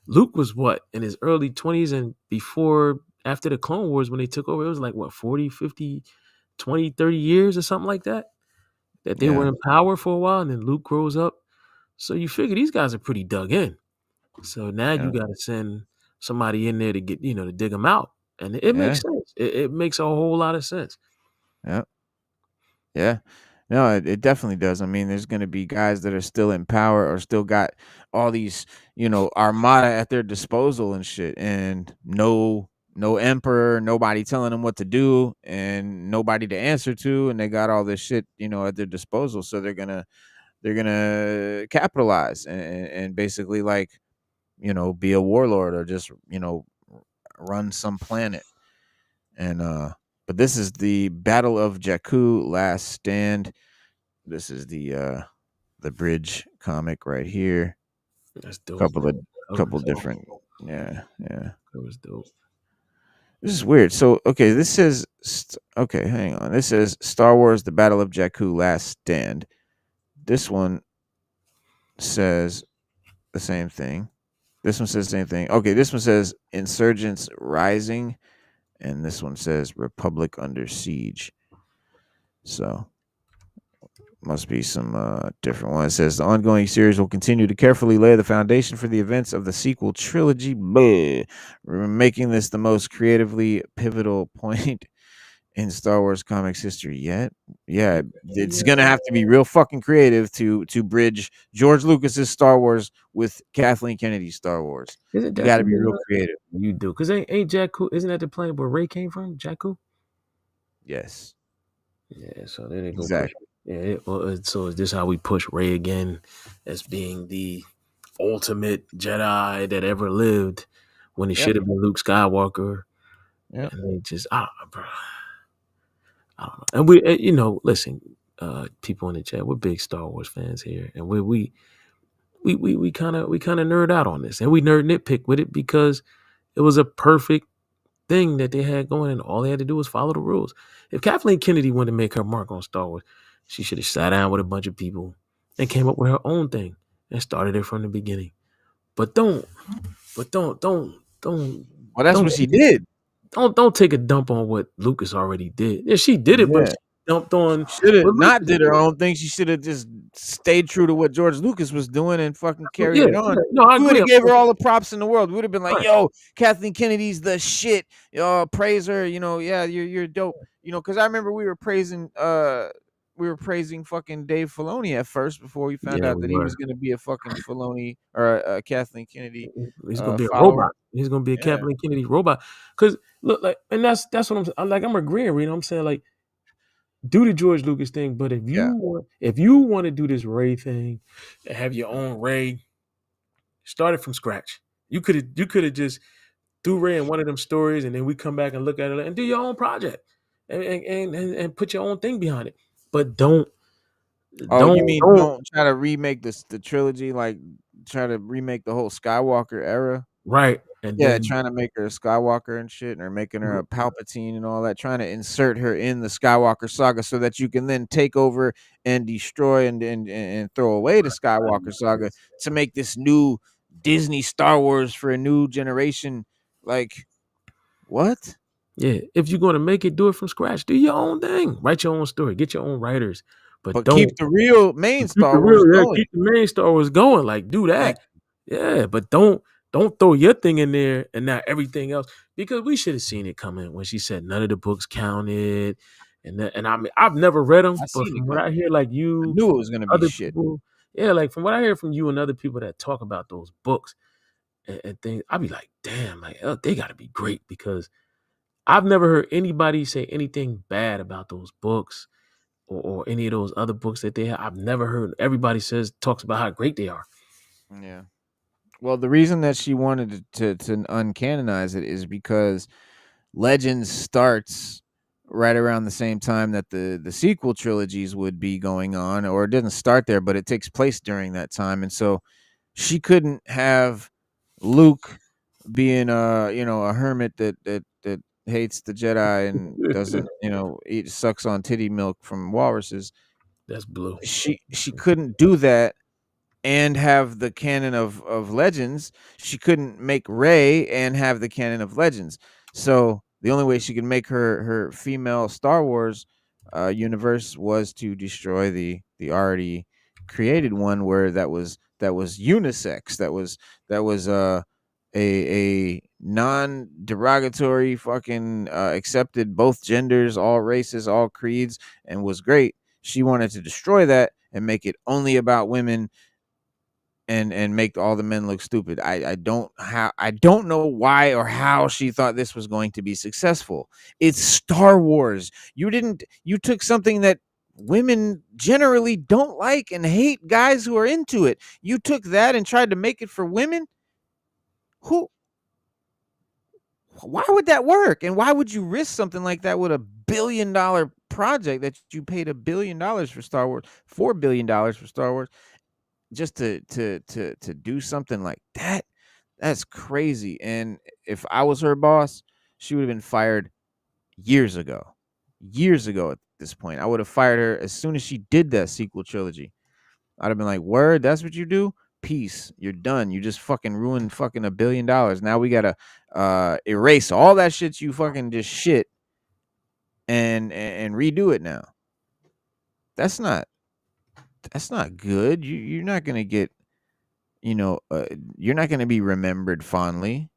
Luke was what in his early 20s and before after the Clone Wars when they took over, it was like what 40, 50, 20, 30 years or something like that they were Yeah, in power for a while and then Luke grows up. So you figure these guys are pretty dug in. So now yeah, you got to send somebody in there to get, to dig them out. And it yeah, makes sense. It makes a whole lot of sense. yeah, yeah. No, it definitely does. I mean, there's going to be guys that are still in power or still got all these, armada at their disposal and shit, and no emperor, nobody telling them what to do, and nobody to answer to, and they got all this shit, at their disposal. So they're gonna capitalize and basically like, be a warlord or just run some planet. And but this is the Battle of Jakku Last Stand. This is the bridge comic right here. That's dope, Couple man. of Cover couple was dope. different. Yeah, yeah. Cover was dope. This is weird. So okay, this says okay, hang on. This says Star Wars The Battle of Jakku Last Stand. This one says the same thing. This one says the same thing. Okay, this one says Insurgents Rising, and this one says Republic Under Siege. So Must be some different one. It says the ongoing series will continue to carefully lay the foundation for the events of the sequel trilogy, bleh, making this the most creatively pivotal point in Star Wars comics history yet. Yeah, it's gonna have to be real fucking creative to bridge George Lucas's Star Wars with Kathleen Kennedy's Star Wars. Isn't You that got the to be real one? creative. You do, cause ain't Jakku? Isn't that the planet where Ray came from? Jakku. Yes, Yeah, so then they go push. exactly. Yeah, well, so is this how we push Ray again as being the ultimate Jedi that ever lived when it Yep. should have been Luke Skywalker? Yep. And they just, bro, I don't know. And we, listen, people in the chat, we're big Star Wars fans here, and we kind of nerd out on this, and we nerd nitpick with it because it was a perfect thing that they had going, and all they had to do was follow the rules. If Kathleen Kennedy wanted to make her mark on Star Wars, she should have sat down with a bunch of people and came up with her own thing and started it from the beginning. But don't Well, that's don't what she did. don't take a dump on what Lucas already did. Yeah, she did it, but Yeah. she dumped on Should have what not Lucas did her did. own thing. She should have just stayed true to what George Lucas was doing and fucking carried Yeah, it on. yeah. No, I We would agree. have gave her all the props in the world. We would have been like, Right. "Yo, Kathleen Kennedy's the shit. Praise her. Yeah, you're dope." Because I remember we were praising fucking Dave Filoni at first before we found Yeah, out we that he was were. gonna be a fucking Filoni or a Kathleen Kennedy He's gonna be a follower. robot. He's gonna be a Yeah, Kathleen Kennedy robot. Cause look, like, and that's what I'm agreeing, Reno. I'm saying, like, do the George Lucas thing, but yeah. if you want to do this Ray thing and have your own Ray, start it from scratch. You could have just do Ray in one of them stories, and then we come back and look at it and do your own project and put your own thing behind it. But don't Oh, don't you mean don't don't try to remake the trilogy, like try to remake the whole Skywalker era? right and Yeah, then trying to make her a Skywalker and shit, or making her a Palpatine and all that, trying to insert her in the Skywalker saga so that you can then take over and destroy and throw away the Skywalker saga to make this new Disney Star Wars for a new generation. Like, what? yeah, if you're gonna make it, do it from scratch. Do your own thing. Write your own story. Get your own writers. But But keep don't the real main keep the Star real, Wars yeah, going. keep the main Star Wars going. Like, do Thank that. Yeah, but don't throw your thing in there and not everything else. Because we should have seen it coming when she said none of the books counted. And I mean, I've never read them, I but seen it from what I coming. hear, like I you, knew it was gonna be other shit. people, yeah, like from what I hear from you and other people that talk about those books and things, I'd be like, damn, like, oh, they got to be great because I've never heard anybody say anything bad about those books or any of those other books that they have. I've never heard everybody talks about how great they are. Yeah. Well, the reason that she wanted to uncanonize it is because Legends starts right around the same time that the sequel trilogies would be going on, or it didn't start there, but it takes place during that time, and so she couldn't have Luke being a hermit that hates the Jedi and doesn't eat sucks on titty milk from walruses. That's blue. She couldn't do that and have the canon of Legends. She couldn't make Rey and have the canon of Legends. So the only way she could make her female Star Wars universe was to destroy the already created one where that was unisex. That was a non derogatory fucking accepted both genders, all races, all creeds, and was great. She wanted to destroy that and make it only about women and make all the men look stupid. I don't know why or how she thought this was going to be successful. It's Star Wars. You took something that women generally don't like and hate guys who are into it. You took that and tried to make it for women? Who Why would that work? And why would you risk something like that with $1 billion project that you paid $1 billion for Star Wars, $4 billion for Star Wars? Just to do something like that, that's crazy. And if I was her boss, she would have been fired years ago. Years ago at this point. I would have fired her as soon as she did that sequel trilogy. I'd have been like, word, that's what you do? Peace. You're done. You just fucking ruined fucking $1 billion. Now we gotta erase all that shit you fucking just shit and redo it now. That's not. that's not good. You're not gonna get, you know, you're not gonna be remembered fondly.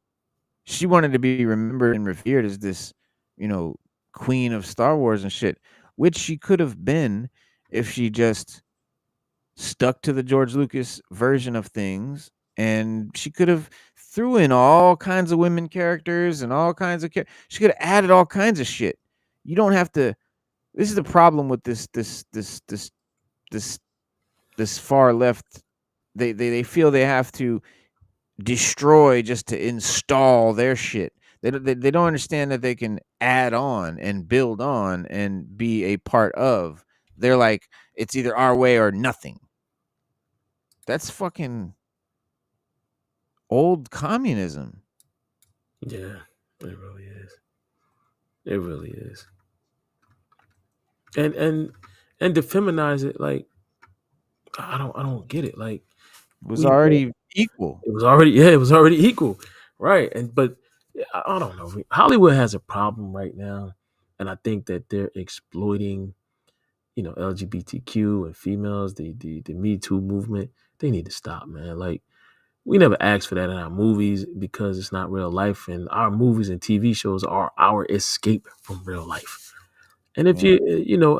She wanted to be remembered and revered as this, you know, queen of Star Wars and shit, which she could have been if she just stuck to the George Lucas version of things, and she could have threw in all kinds of women characters and all kinds of she could have added all kinds of shit. You don't have to. This is the problem with this this far left. They feel they have to destroy just to install their shit. They don't understand that they can add on and build on and be a part of. They're like, it's either our way or nothing. That's fucking old communism. Yeah, it really is. It really is. And to feminize it, like I don't get it. Like It was we already equal. it was already yeah, it was already equal, right? And but I don't know. Hollywood has a problem right now, and I think that they're exploiting, LGBTQ and females, the Me Too movement. They need to stop, man. Like we never asked for that in our movies because it's not real life, and our movies and TV shows are our escape from real life. And if Yeah.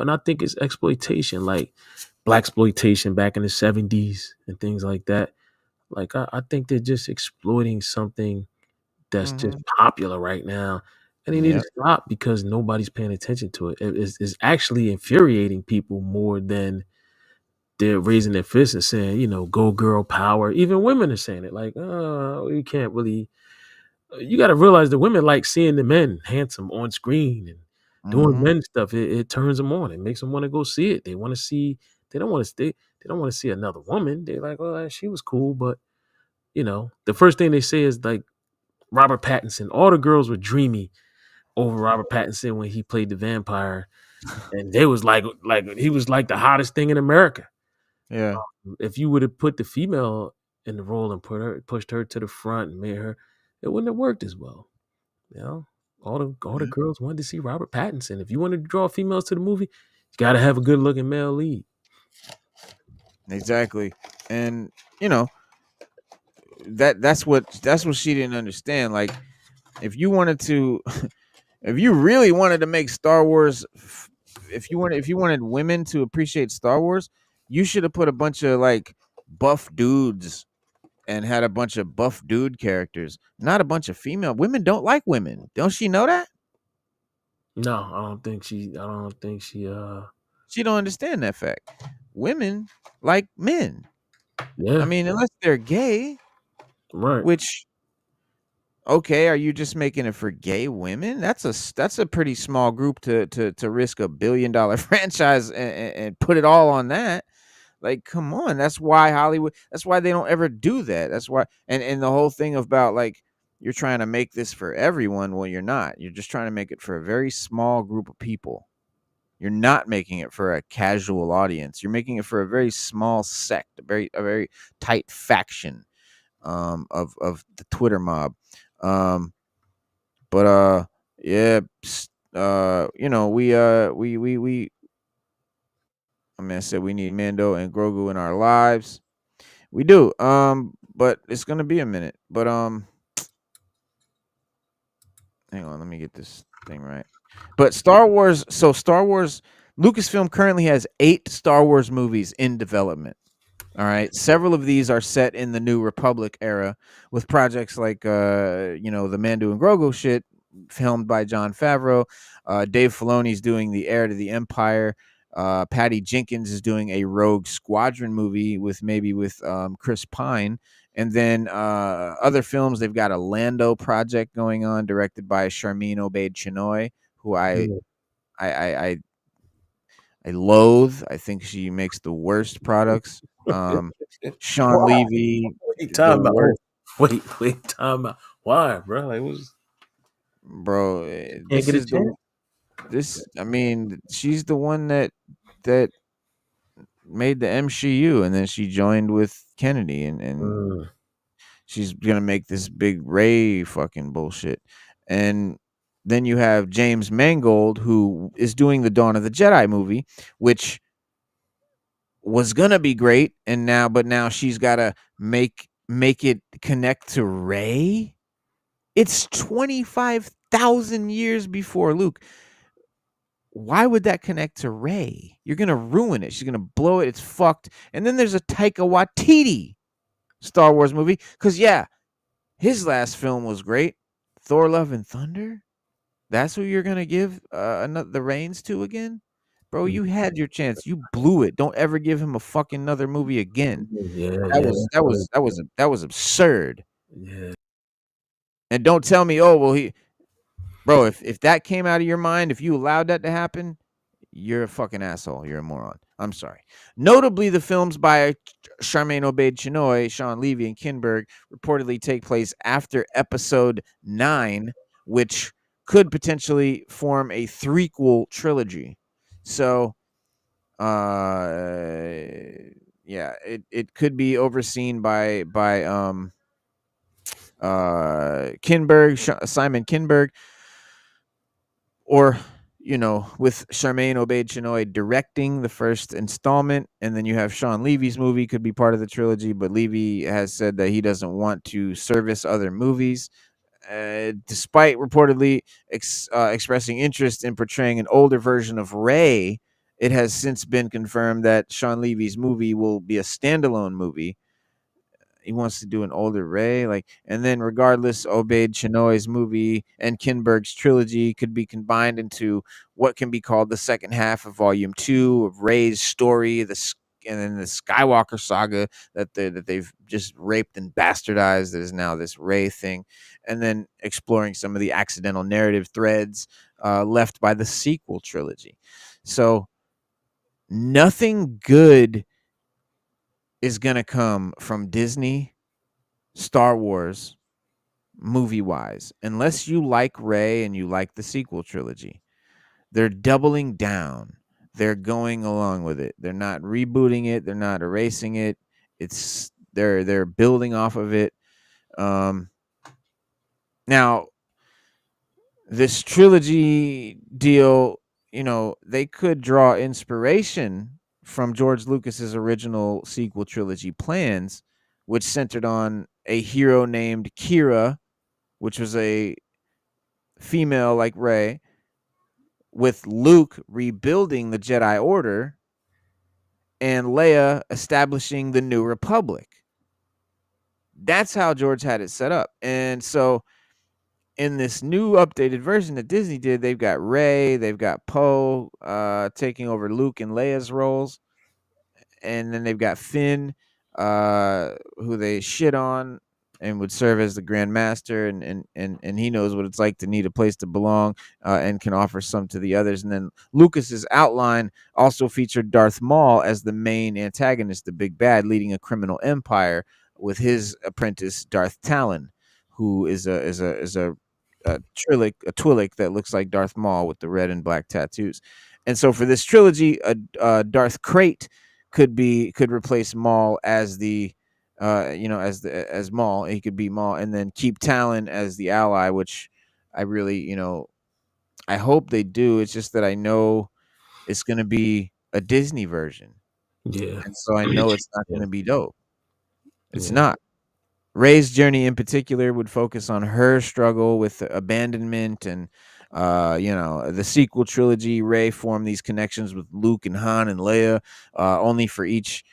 and I think it's exploitation, like black exploitation back in the 70s and things like that. Like I think they're just exploiting something that's just Mhm. popular right now, and they need to Yep. stop because nobody's paying attention to it. It's actually infuriating people more than they're raising their fists and saying, "Go girl power." Even women are saying it, like, "Oh, you can't really." You got to realize the women like seeing the men handsome on screen and doing Mhm. men stuff. It turns them on. It makes them want to go see it. They want to see. They don't want to stay. They don't want to see another woman. They're like, "Well, she was cool," but the first thing they say is like Robert Pattinson. All the girls were dreamy over Robert Pattinson when he played the vampire, and they was like he was like the hottest thing in America. Yeah. If you would have put the female in the role and pushed her to the front and made her, it wouldn't have worked as well. You know, all the Yeah. girls wanted to see Robert Pattinson. If you wanted to draw females to the movie, you got to have a good looking male lead. Exactly. And you know, that's what she didn't understand. Like if you wanted to if you really wanted to make Star Wars if you wanted women to appreciate Star Wars, you should have put a bunch of like buff dudes and had a bunch of buff dude characters, not a bunch of female. Women don't like women. Don't she know that? No, I don't think she. I don't think she. She don't understand that fact. Women like men. I Yeah, mean, unless they're gay, right. which okay, are you just making it for gay women? That's a pretty small group to risk $1 billion franchise and put it all on that. Like, come on, that's why Hollywood. That's why they don't ever do that. That's why, and the whole thing about like you're trying to make this for everyone. Well, you're not. You're just trying to make it for a very small group of people. You're not making it for a casual audience. You're making it for a very small sect, a very tight faction of the Twitter mob. Um, but yeah, we I mean, I said we need Mando and Grogu in our lives. We do. But it's gonna be a minute. But hang on, let me get this thing right. But Star Wars. So Star Wars. Lucasfilm currently has 8 Star Wars movies in development. All right. Several of these are set in the New Republic era with projects like the Mando and Grogu shit filmed by Jon Favreau. Dave Filoni's doing the Heir to the Empire. Patty Jenkins is doing a Rogue Squadron movie with Chris Pine. And then other films, they've got a Lando project going on, directed by Sharmeen Obaid Chinoy, who Yeah. I I, I I loathe. I think she makes the worst products. Sean Why? Levy, Wait, the time out. worst, Wait, time out. Why, bro? Like, bro. can't This get a is the chance. this. I mean, she's the one that made the MCU, and then she joined with Kennedy, and Mm. she's gonna make this big Ray fucking bullshit, and. Then you have James Mangold, who is doing the Dawn of the Jedi movie, which was gonna be great, and now she's gotta make it connect to Ray. It's 25,000 years before Luke. Why would that connect to Ray? You're gonna ruin it. She's gonna blow it. It's fucked. And then there's a Taika Waititi Star Wars movie. Cause yeah, his last film was great. Thor: Love and Thunder. That's who you're gonna give the reins to again, bro. You had your chance. You blew it. Don't ever give him a fucking another movie again. Yeah, That yeah, was that was that was that was absurd. yeah, And don't tell me, oh well, bro. If that came out of your mind, if you allowed that to happen, you're a fucking asshole. You're a moron. I'm sorry. Notably, the films by Charmaine Obaid-Chinoy, Sean Levy, and Kinberg reportedly take place after Episode 9, which could potentially form a threequel trilogy. So, yeah, it could be overseen by Simon Kinberg, or with Charmaine Obaid-Chinoy directing the first installment, and then you have Sean Levy's movie could be part of the trilogy, but Levy has said that he doesn't want to service other movies, despite reportedly expressing interest in portraying an older version of Rey. It has since been confirmed that Sean Levy's movie will be a standalone movie. He wants to do an older Ray, and then regardless, Obaid Chinoy's movie and Kinberg's trilogy could be combined into what can be called the second half of Volume 2 of Ray's story, and then the Skywalker saga that they've just raped and bastardized. That is now this Ray thing, and then exploring some of the accidental narrative threads left by the sequel trilogy. So nothing good is gonna come from Disney Star Wars movie wise, unless you like Ray and you like the sequel trilogy. They're doubling down. They're going along with it. They're not rebooting it. They're not erasing it. They're building off of it. Now this trilogy deal, they could draw inspiration from George Lucas's original sequel trilogy plans, which centered on a hero named Kira, which was a female like Rey, with Luke rebuilding the Jedi Order and Leia establishing the New Republic. That's how George had it set up. And so in this new updated version that Disney did, they've got Rey, they've got Poe taking over Luke and Leia's roles, and then they've got Finn, who they shit on and would serve as the Grand Master, and he knows what it's like to need a place to belong, and can offer some to the others. And then Lucas's outline also featured Darth Maul as the main antagonist, the big bad, leading a criminal empire with his apprentice Darth Talon, who is a Twi'lek that looks like Darth Maul with the red and black tattoos. And so for this trilogy, Darth Krayt could replace Maul as the as Maul. He could be Maul, and then keep Talon as the ally, which I really, I hope they do. It's just that I know it's going to be a Disney version, yeah, and so I know it's not going yeah, to be dope. It's yeah. not. Ray's journey in particular would focus on her struggle with abandonment, and the sequel trilogy. Ray formed these connections with Luke and Han and Leia, only for each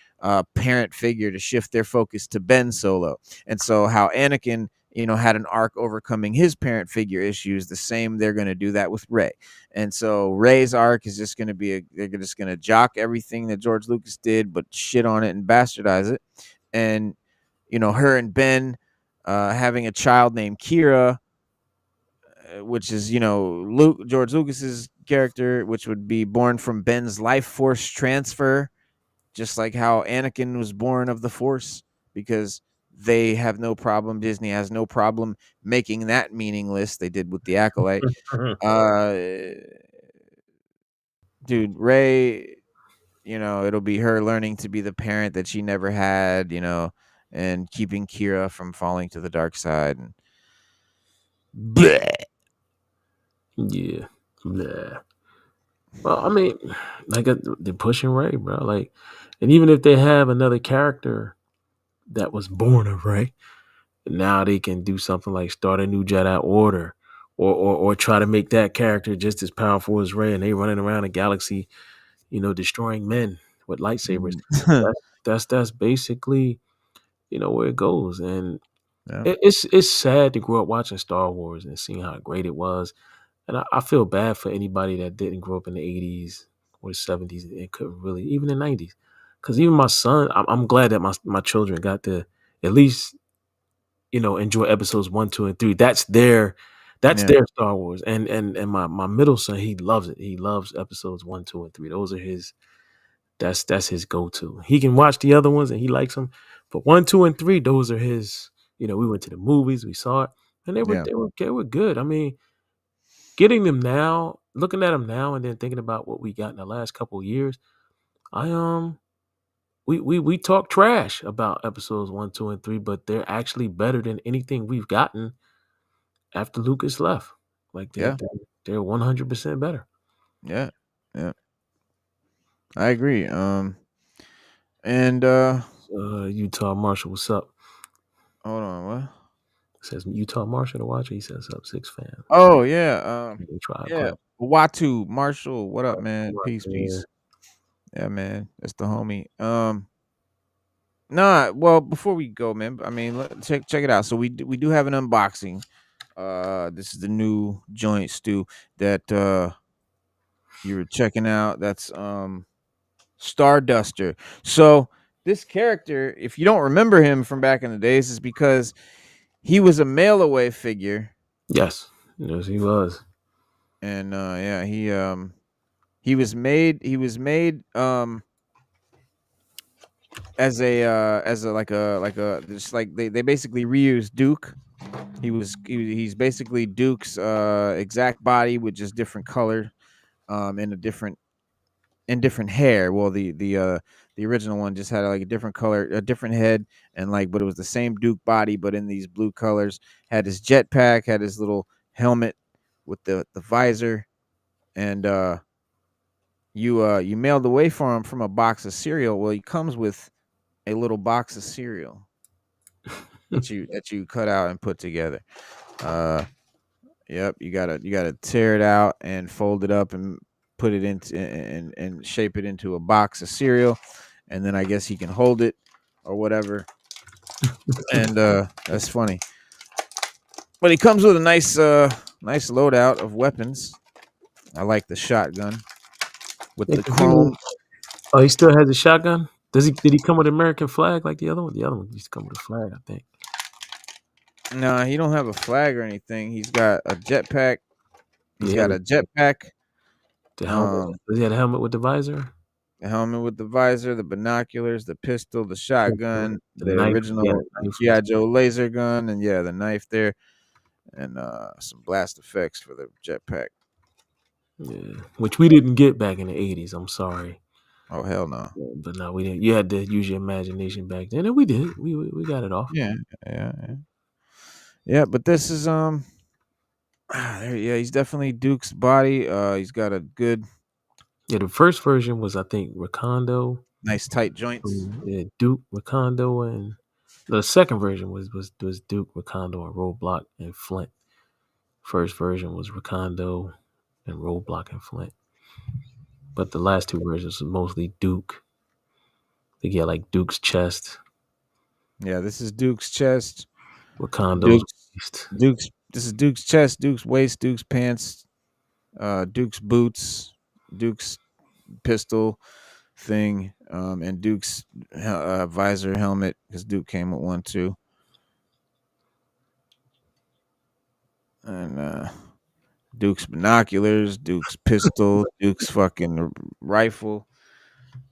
parent figure to shift their focus to Ben Solo. And so how Anakin had an arc overcoming his parent figure issues, the same they're going to do that with Ray. And so Ray's arc is just going to be they're just going to jock everything that George Lucas did, but shit on it and bastardize it. And her and Ben having a child named Kira, which is George Lucas's character, which would be born from Ben's life force transfer, just like how Anakin was born of the Force, because they have no problem. Disney has no problem making that meaningless. They did with the Acolyte. Uh, Dude, Ray, it'll be her learning to be the parent that she never had, and keeping Kira from falling to the dark side. And bleh. Yeah. Yeah. Well, I mean, like they're pushing Ray, bro. Like, and even if they have another character that was born of Ray, now they can do something like start a new Jedi Order, or try to make that character just as powerful as Ray, and they running around the galaxy, destroying men with lightsabers. Mm. That's basically where it goes, and Yeah, it's sad to grow up watching Star Wars and seeing how great it was. And I feel bad for anybody that didn't grow up in the 80s or the 70s and couldn't really, even the 90s. Because even my son, I'm glad that my children got to at least, enjoy episodes 1, 2, and 3. That's yeah, their Star Wars. And my middle son, he loves it. He loves episodes 1, 2, and 3. Those are that's his go-to. He can watch the other ones and he likes them. But 1, 2, and 3, those are his, we went to the movies, we saw it, and they were yeah, they were they were good. I mean, getting them now, looking at them now, and then thinking about what we got in the last couple of years, I we talk trash about episodes 1, 2, and 3, but they're actually better than anything we've gotten after Lucas left. Like yeah, they're 100% better. yeah, yeah. I agree. And Utah Marshall, what's up? hold on, what? Says Utah Marshall to watch. He says up 6 fan. Oh yeah, They try to yeah. grab. Watu Marshall, what up, man? Right Peace, there. peace. Yeah, man, that's the homie. Nah. Well, before we go, man, I mean, check it out. So we do have an unboxing. This is the new joint stew that you were checking out. That's Starduster. So this character, if you don't remember him from back in the days, is because he was a mail away figure, Yes, yes, he was. and yeah, he was made as a like a just like they basically reused Duke. He's basically Duke's exact body with just different color and a different hair. Well, the original one just had like a different color, a different head, and like, but it was the same Duke body, but in these blue colors. Had his jetpack, had his little helmet with the visor, and you mailed away for him from a box of cereal. Well, he comes with a little box of cereal that you cut out and put together. Uh, Yep, you gotta tear it out and fold it up and put it into and shape it into a box of cereal, and then I guess he can hold it or whatever. And that's funny. But he comes with a nice loadout of weapons. I like the shotgun with Yeah, the 'cause he was. chrome. Oh, he still has a shotgun. Does he? Did he come with an American flag like the other one? The other one used to come with a flag, I think. Nah, he don't have a flag or anything. He's got a jetpack. He's Yeah, got a jetpack. the helmet. Um, Does he have a helmet with the visor? the helmet with the visor, the binoculars, the pistol, the Pistol, shotgun, the the knife. Yeah, original the knife GI was. Joe laser gun, and yeah, the knife there, and some blast effects for the jetpack. Yeah, which we didn't get back in the 80s. I'm sorry, Oh hell no. but no, we didn't. You had to use your imagination back then, and we did. We got it off. Yeah, yeah, yeah. Yeah, but this is yeah, he's definitely Duke's body. He's got a good, Yeah, the first version was I think Recondo, nice tight joints. yeah, Duke Recondo, and the second version was Duke Recondo and Roadblock and Flint. First version was Recondo and Roadblock and Flint. But the last two versions was mostly Duke. They get like Duke's chest, Yeah, this is Duke's chest. Wakando's Duke's waist. Duke's. This is Duke's chest. Duke's waist. Duke's pants. Duke's boots. Duke's pistol thing. And Duke's visor helmet because Duke came with one too. And Duke's binoculars, Duke's pistol, Duke's fucking rifle.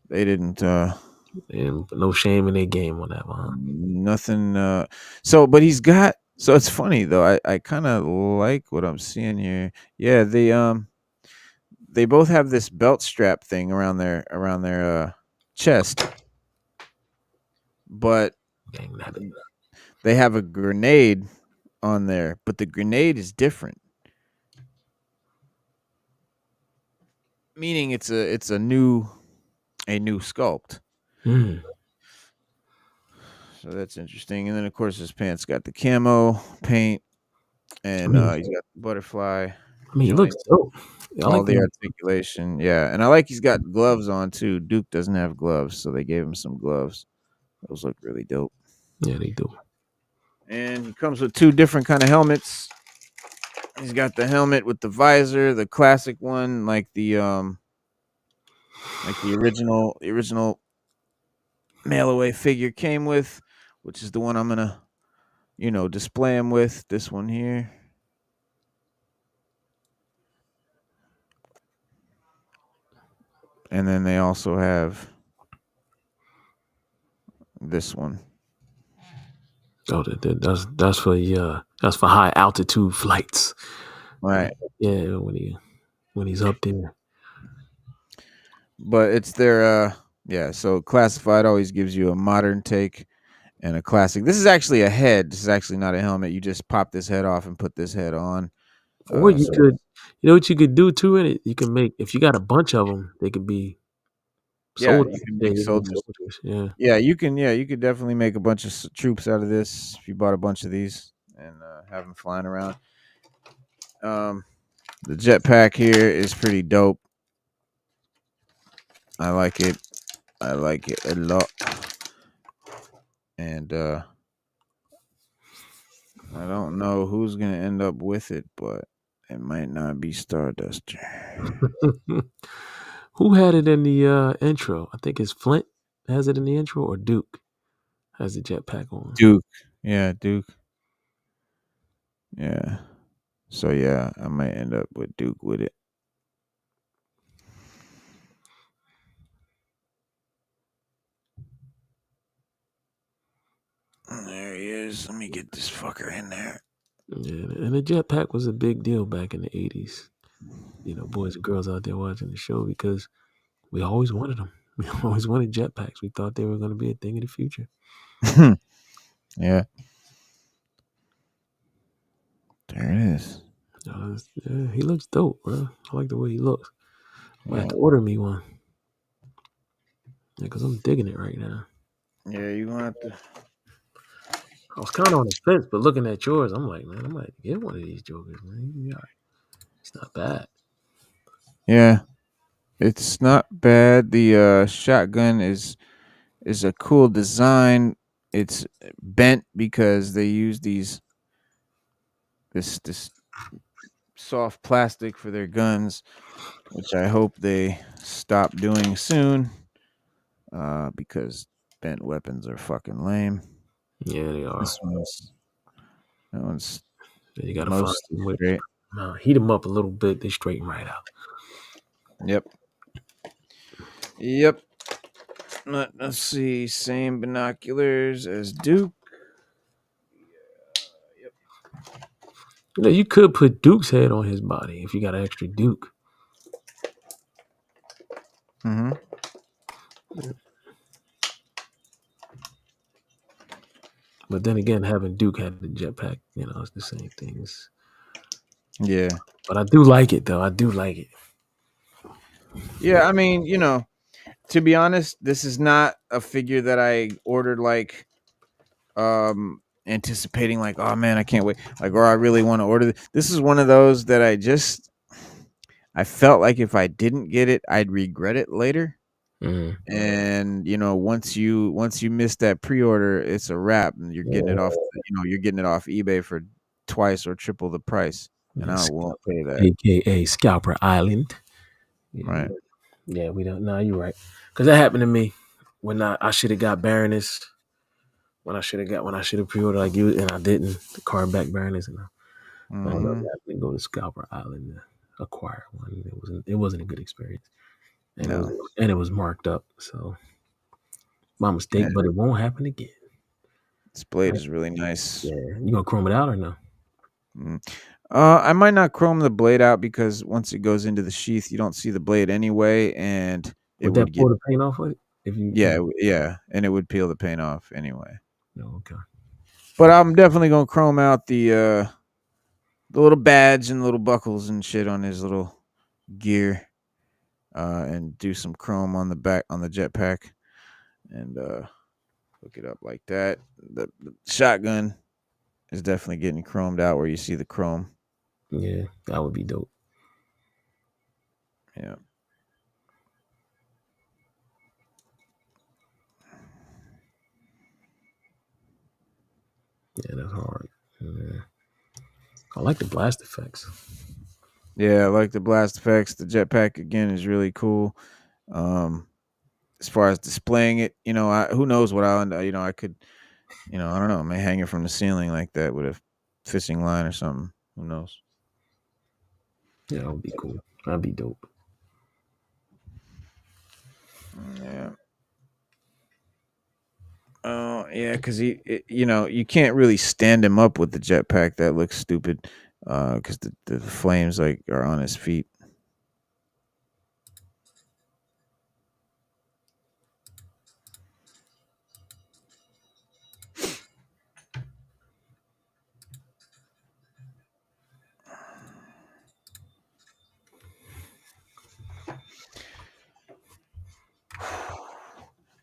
They didn't And no shame in their game on that one. Huh? nothing so but he's got so it's funny though. I kind of like what I'm seeing here. Yeah, they both have this belt strap thing around their chest, but Gang that. they have a grenade on there, but the grenade is different. meaning it's a new sculpt. Mm. So that's interesting. And then of course his pants got the camo paint, I and mean, he's got the butterfly he looks joint, dope. I all like the the. articulation. Yeah, and I like he's got gloves on too. Duke doesn't have gloves, so they gave him some gloves. Those look really dope. Yeah, they do. And he comes with two different kind of helmets. He's got the helmet with the visor, the classic one, like the original mail away figure came with, which is the one I'm gonna display him with. This one here. And then they also have this one. Oh, that's for that's for high altitude flights. Right. Yeah, when he's up there. But it's their yeah, so classified always gives you a modern take and a classic. This is actually a head. This is actually not a helmet. You just pop this head off and put this head on. Or you So could, you know what you could do too in it. You can make if you got a bunch of them, they could be yeah, soldiers. you can Yeah, make you can make soldiers. soldiers. Yeah. Yeah, you can. Yeah, you could definitely make a bunch of troops out of this if you bought a bunch of these and have them flying around. Um, the jetpack here is pretty dope. I like it. I like it a lot. And I don't know who's gonna end up with it, but it might not be Stardust. Who had it in the intro? I think it's Flint has it in the intro, or Duke has the jetpack on. Duke. Yeah, Duke. Yeah. So yeah, I might end up with Duke with it. There he is. Let me get this fucker in there. Yeah, and the jetpack was a big deal back in the 80s. You know, boys and girls out there watching the show because we always wanted them. We always wanted jetpacks. We thought they were going to be a thing of the future. Yeah. There it is. Yeah, he looks dope, bro. I like the way he looks. I might Yeah. have to order me one. Yeah, because I'm digging it right now. Yeah, you gonna have to. I was kind of on the fence, but looking at yours, I'm like, man, I might get one of these jokers, man. Yeah, it's not bad. Yeah, it's not bad. The shotgun is a cool design. It's bent because they use this soft plastic for their guns, which I hope they stop doing soon. Because bent weapons are fucking lame. Yeah, they are. This one's that one's You got to find mostly them with straight. heat them up a little bit. They straighten right out. Yep. Yep. Let's see. Same binoculars as Duke. You know, you could put Duke's head on his body if you got an extra Duke. Mm-hmm. But then again, having Duke had the jetpack, you know, it's the same thing. Yeah. But I do like it, though. I do like it. Yeah. I mean, to be honest, this is not a figure that I ordered anticipating like, oh man, I can't wait. Like, or I really want to order. This is one of those that I felt like if I didn't get it, I'd regret it later. Mm. And once you miss that pre-order, it's a wrap, and you're getting it off. You're getting it off eBay for twice or triple the price, and I won't pay that. AKA Scalper Island. Yeah, Right. yeah, we don't. No, you're right. Because that happened to me when I should have got Baroness. When I should have pre-ordered like you, and I didn't. The card back Baroness, and I ended up Hmm. having to go to Scalper Island to acquire one. It wasn't a good experience, and No. it was marked up. So my Yeah. mistake, but it won't happen again. This blade is really nice. Yeah, you gonna chrome it out or no? Mm. I might not chrome the blade out because once it goes into the sheath, you don't see the blade anyway, and it Would that would get pull the paint off of it? If you, yeah, yeah, and it would peel the paint off anyway. no, okay. But I'm definitely gonna chrome out the little badge and little buckles and shit on his little gear. and do some chrome on the back on the jetpack, and hook it up like that. The shotgun is definitely getting chromed out where you see the chrome. Yeah, that would be dope. Yeah. Yeah, that's hard. Yeah. I like the blast effects. Yeah, I like the blast effects. The jetpack again is really cool. Um, as far as displaying it, who knows what I'll I could, I don't know, may hang it from the ceiling like that with a fishing line or something. Who knows? Yeah, that would be cool. That'd be dope. Yeah. Oh, yeah, because you can't really stand him up with the jetpack. That looks stupid. Because the flames like are on his feet.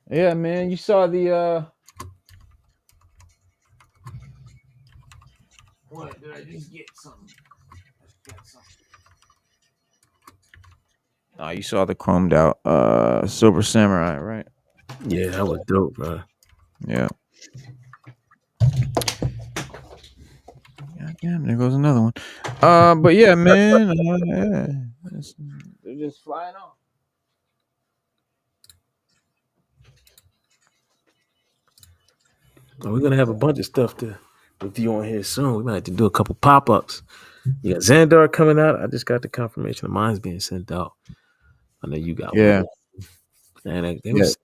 Yeah, man. You saw the what did I just get something? I just got something. Oh, you saw the chromed out Silver Samurai, right? Yeah, that was dope, bro. Yeah. God damn, there goes another one. But yeah, man. Yeah. They're just flying off. We're gonna have a bunch of stuff to review on here soon. We might have to do a couple pop ups. You got Xandar coming out. I just got the confirmation of mine's being sent out. I know you got one. Yeah. And there Yeah. was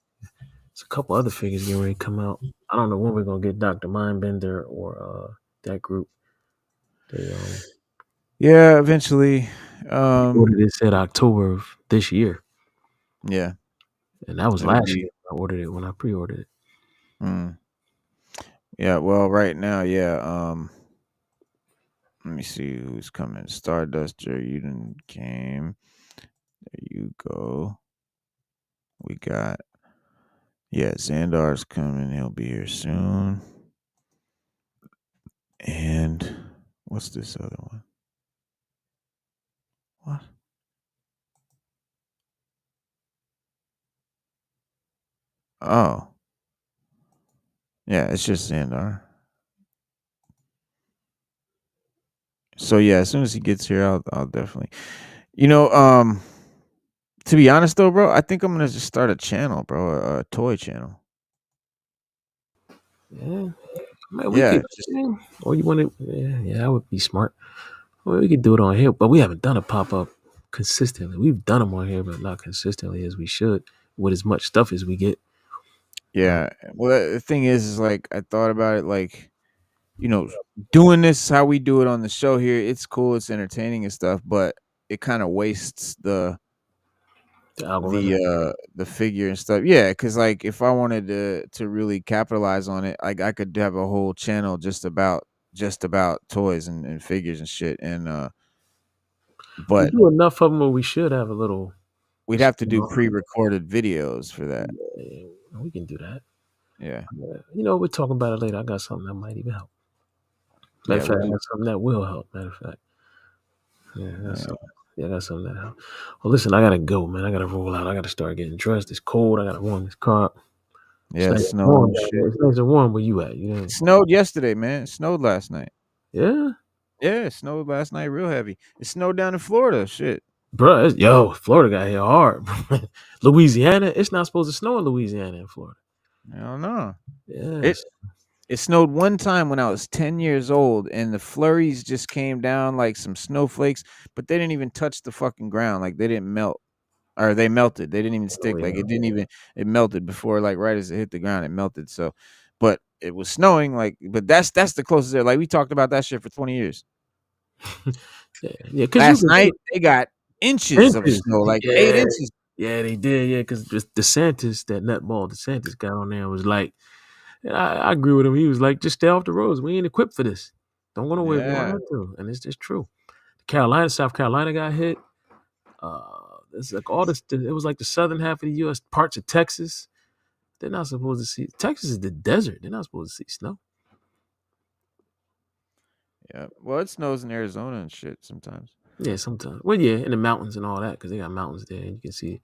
a couple other figures getting ready to come out. I don't know when we're gonna get Dr. Mindbender or that group. They Yeah, eventually. ordered it said October of this year. Yeah. And that was It'll last be year I ordered it when I pre-ordered it. mm, yeah, well, right now, yeah. Let me see who's coming. Starduster, you done came. There you go. We got Xandar's coming. He'll be here soon. And what's this other one? What? Oh. Yeah, it's just Xandar. So yeah, as soon as he gets here, I'll definitely. You know, to be honest though, bro, I think I'm gonna just start a channel, bro, a toy channel. Yeah. Man, we Yeah, could just or you wanna yeah, that would be smart. Well, we could do it on here, but we haven't done a pop up consistently. We've done them on here, but not consistently as we should with as much stuff as we get. Uh, yeah. Well, the thing is like I thought about it, like you know, doing this how we do it on the show here. It's cool, it's entertaining and stuff, but it kind of wastes the algorithm. the figure and stuff. Yeah, because like if I wanted to really capitalize on it, like I could have a whole channel just about toys and figures and shit. And We but do enough of them where we should have a little. we'd have to do pre-recorded videos for that. Yeah, we can do that. Yeah. We'll talk about it later. I got something that might even help. Matter Yeah, of we'll fact, I do. got something that will help. Matter of fact, yeah, I got Yeah. something. Yeah, I got something that help. Well, listen, I gotta go, man. I gotta roll out. I gotta start getting dressed. It's cold. I gotta warm this car up. It's Yeah, nice and snow warm and down shit. there. It's nice and warm where you at. It snowed yesterday, man. It snowed last night. Yeah, Yeah, it snowed last night real heavy. It snowed down in Florida. Shit. bro. Yo, Florida got hit hard. Louisiana, it's not supposed to snow in Louisiana and Florida. I don't know. It Yes. it snowed one time when I was 10 years old, and the flurries just came down like some snowflakes, but they didn't even touch the fucking ground. Like they didn't melt, or they melted. They didn't even Oh, stick. Like yeah. it didn't even. It melted before, like right as it hit the ground, it melted. So, but it was snowing. Like, but that's the closest there. Like we talked about that shit for 20 years. Yeah, because you Last can night they got inches of inches. snow, like eight Yeah, inches. yeah, they did. Yeah, because DeSantis, that nutball DeSantis got on there and was like, and I agree with him. He was like, just stay off the roads. We ain't equipped for this. Don't go nowhere if you don't Yeah, have to. And it's just true. South Carolina got hit. Uh, it's like all this. It was like the southern half of the U.S., parts of Texas. They're not supposed to see. Texas is the desert. They're not supposed to see snow. Yeah. Well, it snows in Arizona and shit sometimes. Yeah, sometimes. Well, yeah, in the mountains and all that, because they got mountains there, and you can see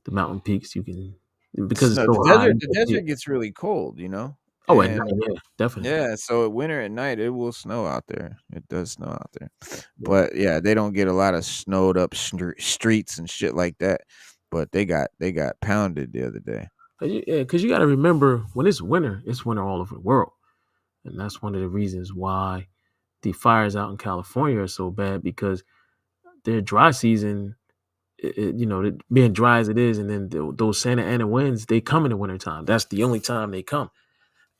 the mountain peaks. You can because it's Snow. so high. You The can see desert it. gets really cold, you know, Oh, at night, and yeah, definitely. yeah, so at winter at night it will snow out there. It does snow out there, Yeah, but yeah, they don't get a lot of snowed up streets and shit like that. But they got pounded the other day. yeah, because you got to remember when it's winter all over the world, and that's one of the reasons why the fires out in California are so bad because their dry season, being dry as it is, and then those Santa Ana winds, they come in the wintertime. That's the only time they come.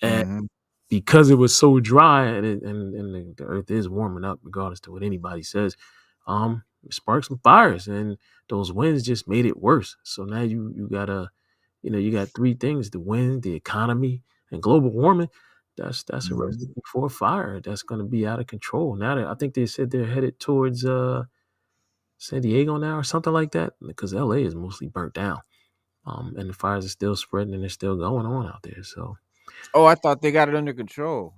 And Hmm. because it was so dry and the earth is warming up, regardless to what anybody says, it sparked some fires and those winds just made it worse. So now you gotta, you got three things: the wind, the economy, and global warming. That's a Hmm. recipe for a fire that's gonna be out of control. Now that I think they said they're headed towards San Diego now or something like that, because LA is mostly burnt down. And the fires are still spreading and they're still going on out there. So Oh, I thought they got it under control.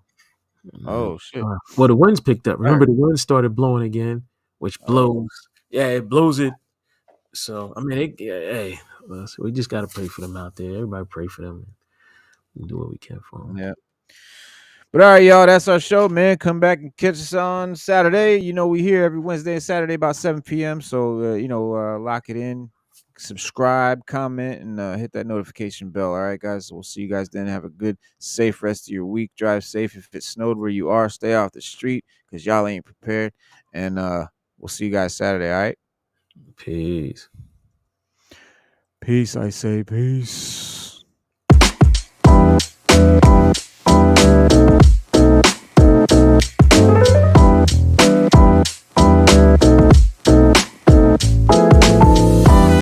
mm, Oh shit! well, the winds picked up. All right. Remember, the winds started blowing again, which Oh, blows. Yeah, it blows it. So I mean, hey, so we just gotta pray for them out there. Everybody pray for them and do what we can for them. yeah. But all right, y'all, that's our show, man. Come back and catch us on Saturday. You know, we here every Wednesday and Saturday about 7 p.m. So, lock it in, subscribe, comment, and hit that notification bell. All right, guys. We'll see you guys then. Have a good, safe rest of your week. Drive safe. If it snowed where you are, stay off the street because y'all ain't prepared. And we'll see you guys Saturday. All right. Peace. Peace, I say. Peace.